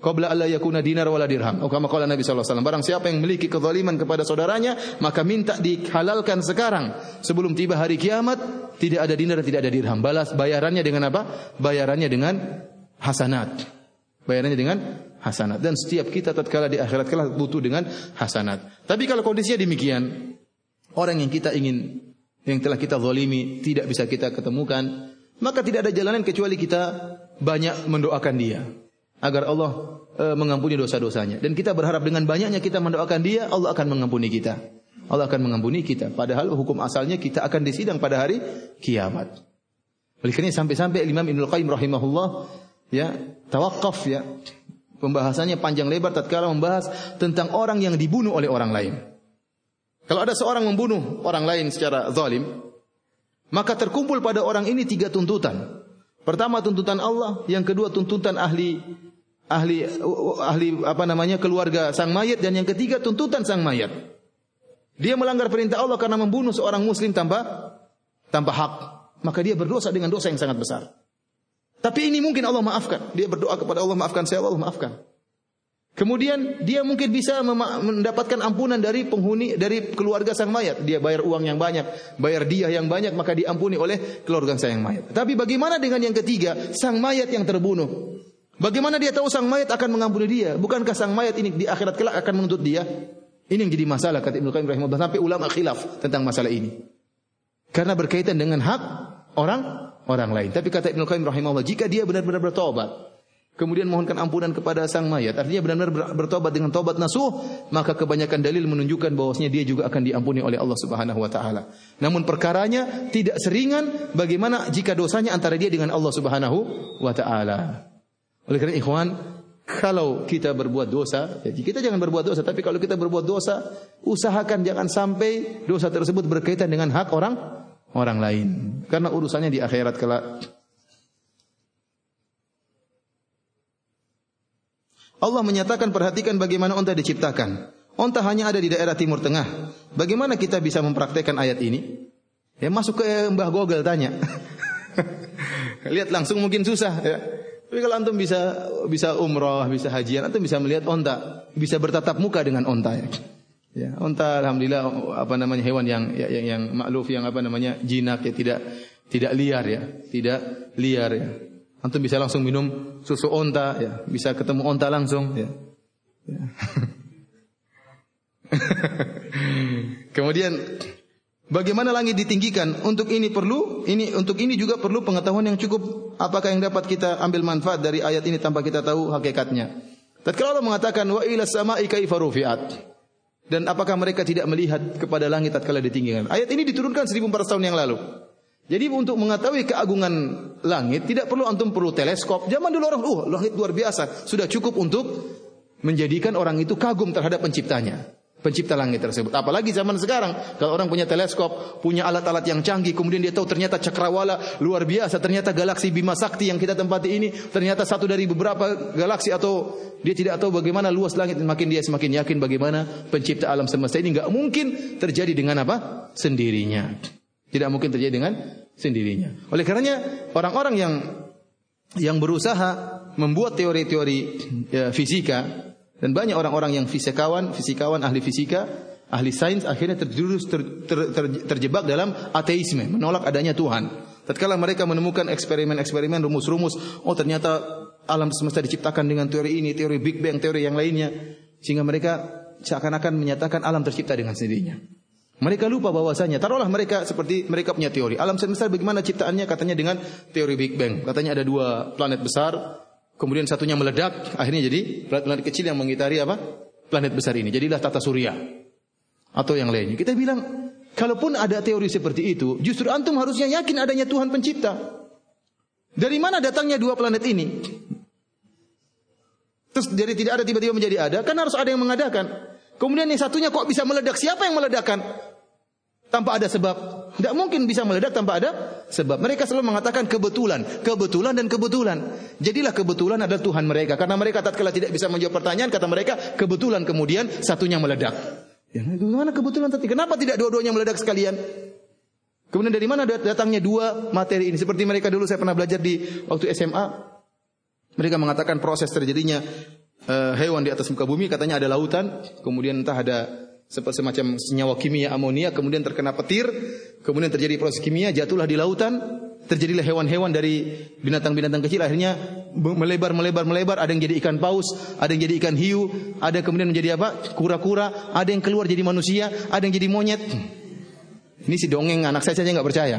qabla alla yakuna dinar wala dirham." Atau kama qala Nabi SAW, barang siapa yang memiliki kezaliman kepada saudaranya, maka minta dihalalkan sekarang sebelum tiba hari kiamat, tidak ada dinar, tidak ada dirham. Bayarannya dengan apa? Bayarannya dengan hasanat. Bayarannya dengan hasanat. Dan setiap kita tatkala di akhirat kelak butuh dengan hasanat. Tapi kalau kondisinya demikian, orang yang telah kita zalimi tidak bisa kita ketemukan, maka tidak ada jalanan kecuali kita banyak mendoakan dia agar Allah mengampuni dosa-dosanya. Dan kita berharap dengan banyaknya kita mendoakan dia, Allah akan mengampuni kita. Allah akan mengampuni kita. Padahal hukum asalnya kita akan disidang pada hari kiamat. Oleh karena sampai-sampai Imam Ibnul Qayyim rahimahullah tawakaf pembahasannya panjang lebar tatkala membahas tentang orang yang dibunuh oleh orang lain. Kalau ada seorang membunuh orang lain secara zalim, maka terkumpul pada orang ini 3 tuntutan. Pertama tuntutan Allah, yang kedua tuntutan ahli keluarga sang mayat, dan yang ketiga tuntutan sang mayat. Dia melanggar perintah Allah karena membunuh seorang muslim tanpa hak, maka dia berdosa dengan dosa yang sangat besar. Tapi ini mungkin Allah maafkan. Dia berdoa kepada Allah, maafkan saya, Allah maafkan. Kemudian dia mungkin bisa mendapatkan ampunan dari penghuni, dari keluarga sang mayat. Dia bayar uang yang banyak, bayar diyah yang banyak, maka diampuni oleh keluarga sang mayat. Tapi bagaimana dengan yang ketiga, sang mayat yang terbunuh? Bagaimana dia tahu sang mayat akan mengampuni dia? Bukankah sang mayat ini di akhirat kelak akan menuntut dia? Ini yang jadi masalah, kata Ibnu Qayyim rahimahullah, sampai ulama khilaf tentang masalah ini. Karena berkaitan dengan hak orang lain. Tapi kata Ibnu Qayyim rahimahullah, jika dia benar-benar bertobat, kemudian mohonkan ampunan kepada sang mayat, artinya benar-benar bertobat dengan tobat nasuh, maka kebanyakan dalil menunjukkan bahwasanya dia juga akan diampuni oleh Allah Subhanahu wa taala. Namun perkaranya tidak seringan bagaimana jika dosanya antara dia dengan Allah Subhanahu wa taala. Oleh karena ikhwan, kalau kita berbuat dosa, kita jangan berbuat dosa, tapi kalau kita berbuat dosa, usahakan jangan sampai dosa tersebut berkaitan dengan hak orang lain, karena urusannya di akhirat kelak. Allah menyatakan, perhatikan bagaimana onta diciptakan. Onta hanya ada di daerah Timur Tengah. Bagaimana kita bisa mempraktekkan ayat ini? Masuk ke Mbah Google tanya. Lihat langsung mungkin susah. Tapi kalau antum bisa umrah, bisa hajian, antum bisa melihat onta, bisa bertatap muka dengan onta. Onta alhamdulillah hewan yang makluf, yang jinak, tidak liar tidak liar. Antum bisa langsung minum susu onta, bisa ketemu onta langsung, Kemudian bagaimana langit ditinggikan? Untuk ini juga perlu pengetahuan yang cukup. Apakah yang dapat kita ambil manfaat dari ayat ini tanpa kita tahu hakikatnya? Tatkala Allah mengatakan wa ila samai kaifa rufi'at, dan apakah mereka tidak melihat kepada langit tatkala ditinggikan? Ayat ini diturunkan 1400 tahun yang lalu. Jadi untuk mengetahui keagungan langit tidak perlu antum perlu teleskop. Zaman dulu orang, langit luar biasa, sudah cukup untuk menjadikan orang itu kagum terhadap pencipta langit tersebut. Apalagi zaman sekarang, kalau orang punya teleskop, punya alat-alat yang canggih, kemudian dia tahu ternyata cakrawala luar biasa, ternyata galaksi Bima Sakti yang kita tempati ini ternyata satu dari beberapa galaksi, atau dia tidak tahu bagaimana luas langit, dia semakin yakin bagaimana pencipta alam semesta ini enggak mungkin terjadi dengan sendirinya. Tidak mungkin terjadi dengan sendirinya. Oleh karenanya orang-orang yang berusaha membuat teori-teori fisika, dan banyak orang-orang yang fisikawan, ahli fisika, ahli sains, akhirnya terjebak dalam ateisme, menolak adanya Tuhan. Tatkala mereka menemukan eksperimen-eksperimen, rumus-rumus, ternyata alam semesta diciptakan dengan teori ini, teori Big Bang, teori yang lainnya, sehingga mereka seakan-akan menyatakan alam tercipta dengan sendirinya. Mereka lupa bahwasanya, taruhlah mereka seperti mereka punya teori. Alam semesta bagaimana ciptaannya? Katanya dengan teori Big Bang. Katanya ada 2 planet besar, kemudian satunya meledak, akhirnya jadi planet kecil yang mengitari apa? Planet besar ini. Jadilah tata surya atau yang lainnya. Kita bilang, kalaupun ada teori seperti itu, justru antum harusnya yakin adanya Tuhan pencipta. Dari mana datangnya 2 planet ini? Terus jadi tidak ada tiba-tiba menjadi ada, kan harus ada yang mengadakan. Kemudian yang satunya kok bisa meledak? Siapa yang meledakkan? Tanpa ada sebab. Tidak mungkin bisa meledak tanpa ada sebab. Mereka selalu mengatakan kebetulan, kebetulan dan kebetulan. Jadilah kebetulan adalah Tuhan mereka. Karena mereka tatkala tidak bisa menjawab pertanyaan, kata mereka kebetulan, kemudian satunya meledak. Ya, bagaimana kebetulan tadi? Kenapa tidak dua-duanya meledak sekalian? Kemudian dari mana datangnya 2 materi ini? Seperti mereka dulu saya pernah belajar di waktu SMA. Mereka mengatakan proses terjadinya hewan di atas muka bumi, katanya ada lautan, kemudian entah ada semacam senyawa kimia amonia, kemudian terkena petir, kemudian terjadi proses kimia, jatuhlah di lautan, terjadilah hewan-hewan dari binatang-binatang kecil, akhirnya melebar, ada yang jadi ikan paus, ada yang jadi ikan hiu, ada kemudian menjadi apa? Kura-kura, ada yang keluar jadi manusia, ada yang jadi monyet. Ini si dongeng, anak saya saja nggak percaya.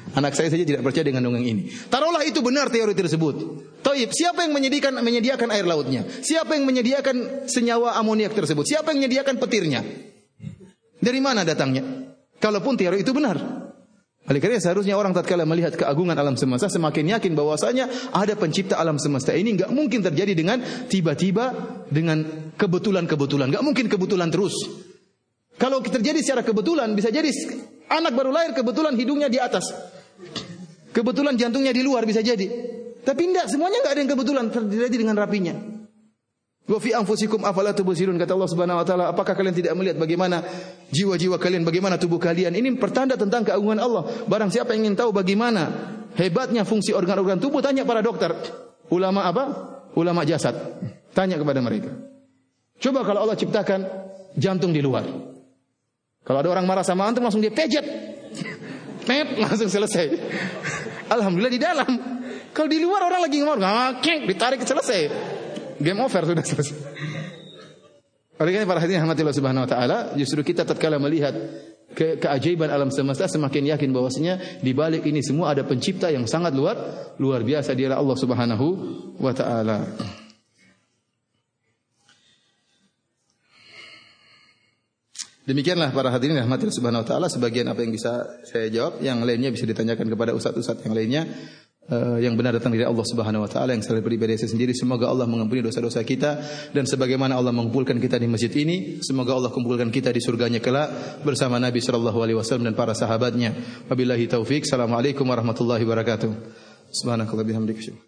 Anak saya saja tidak percaya dengan dongeng ini. Taruhlah itu benar teori tersebut. Taib, siapa yang menyediakan air lautnya? Siapa yang menyediakan senyawa amoniak tersebut? Siapa yang menyediakan petirnya? Dari mana datangnya? Kalaupun teori itu benar. Oleh karena seharusnya orang tatkala melihat keagungan alam semesta semakin yakin bahwasanya ada pencipta alam semesta ini. Enggak mungkin terjadi dengan tiba-tiba dengan kebetulan-kebetulan. Enggak mungkin kebetulan terus. Kalau terjadi secara kebetulan, bisa jadi anak baru lahir kebetulan hidungnya di atas, kebetulan jantungnya di luar, bisa jadi. Tapi tidak, semuanya enggak ada yang kebetulan terjadi dengan rapinya. Wa fi anfusikum afala tubsirun, kata Allah Subhanahu wa taala, apakah kalian tidak melihat bagaimana jiwa-jiwa kalian, bagaimana tubuh kalian? Ini pertanda tentang keagungan Allah. Barang siapa yang ingin tahu bagaimana hebatnya fungsi organ-organ tubuh, tanya para dokter. Ulama apa? Ulama jasad. Tanya kepada mereka. Coba kalau Allah ciptakan jantung di luar. Kalau ada orang marah sama antum langsung dia pejet. Langsung selesai. Alhamdulillah di dalam. Kalau di luar orang lagi ngomong, ditarik selesai. Game over sudah selesai. Oleh karena para hadirin rahmatillah subhanahu wa taala, justru kita tatkala melihat keajaiban alam semesta semakin yakin bahwasanya di balik ini semua ada pencipta yang sangat luar biasa, dialah Allah Subhanahu wa taala. Demikianlah para hadirin rahmatillah subhanahu wa ta'ala, sebagian apa yang bisa saya jawab, yang lainnya bisa ditanyakan kepada ustaz-ustaz yang lainnya. Yang benar datang dari Allah Subhanahu wa taala, yang salah beribadah sendiri. Semoga Allah mengampuni dosa-dosa kita, dan sebagaimana Allah mengumpulkan kita di masjid ini, semoga Allah kumpulkan kita di surganya kelak bersama Nabi sallallahu alaihi wasallam dan para sahabatnya. Wabillahi taufik. Assalamualaikum warahmatullahi wabarakatuh. Subhanakallah bihamdika.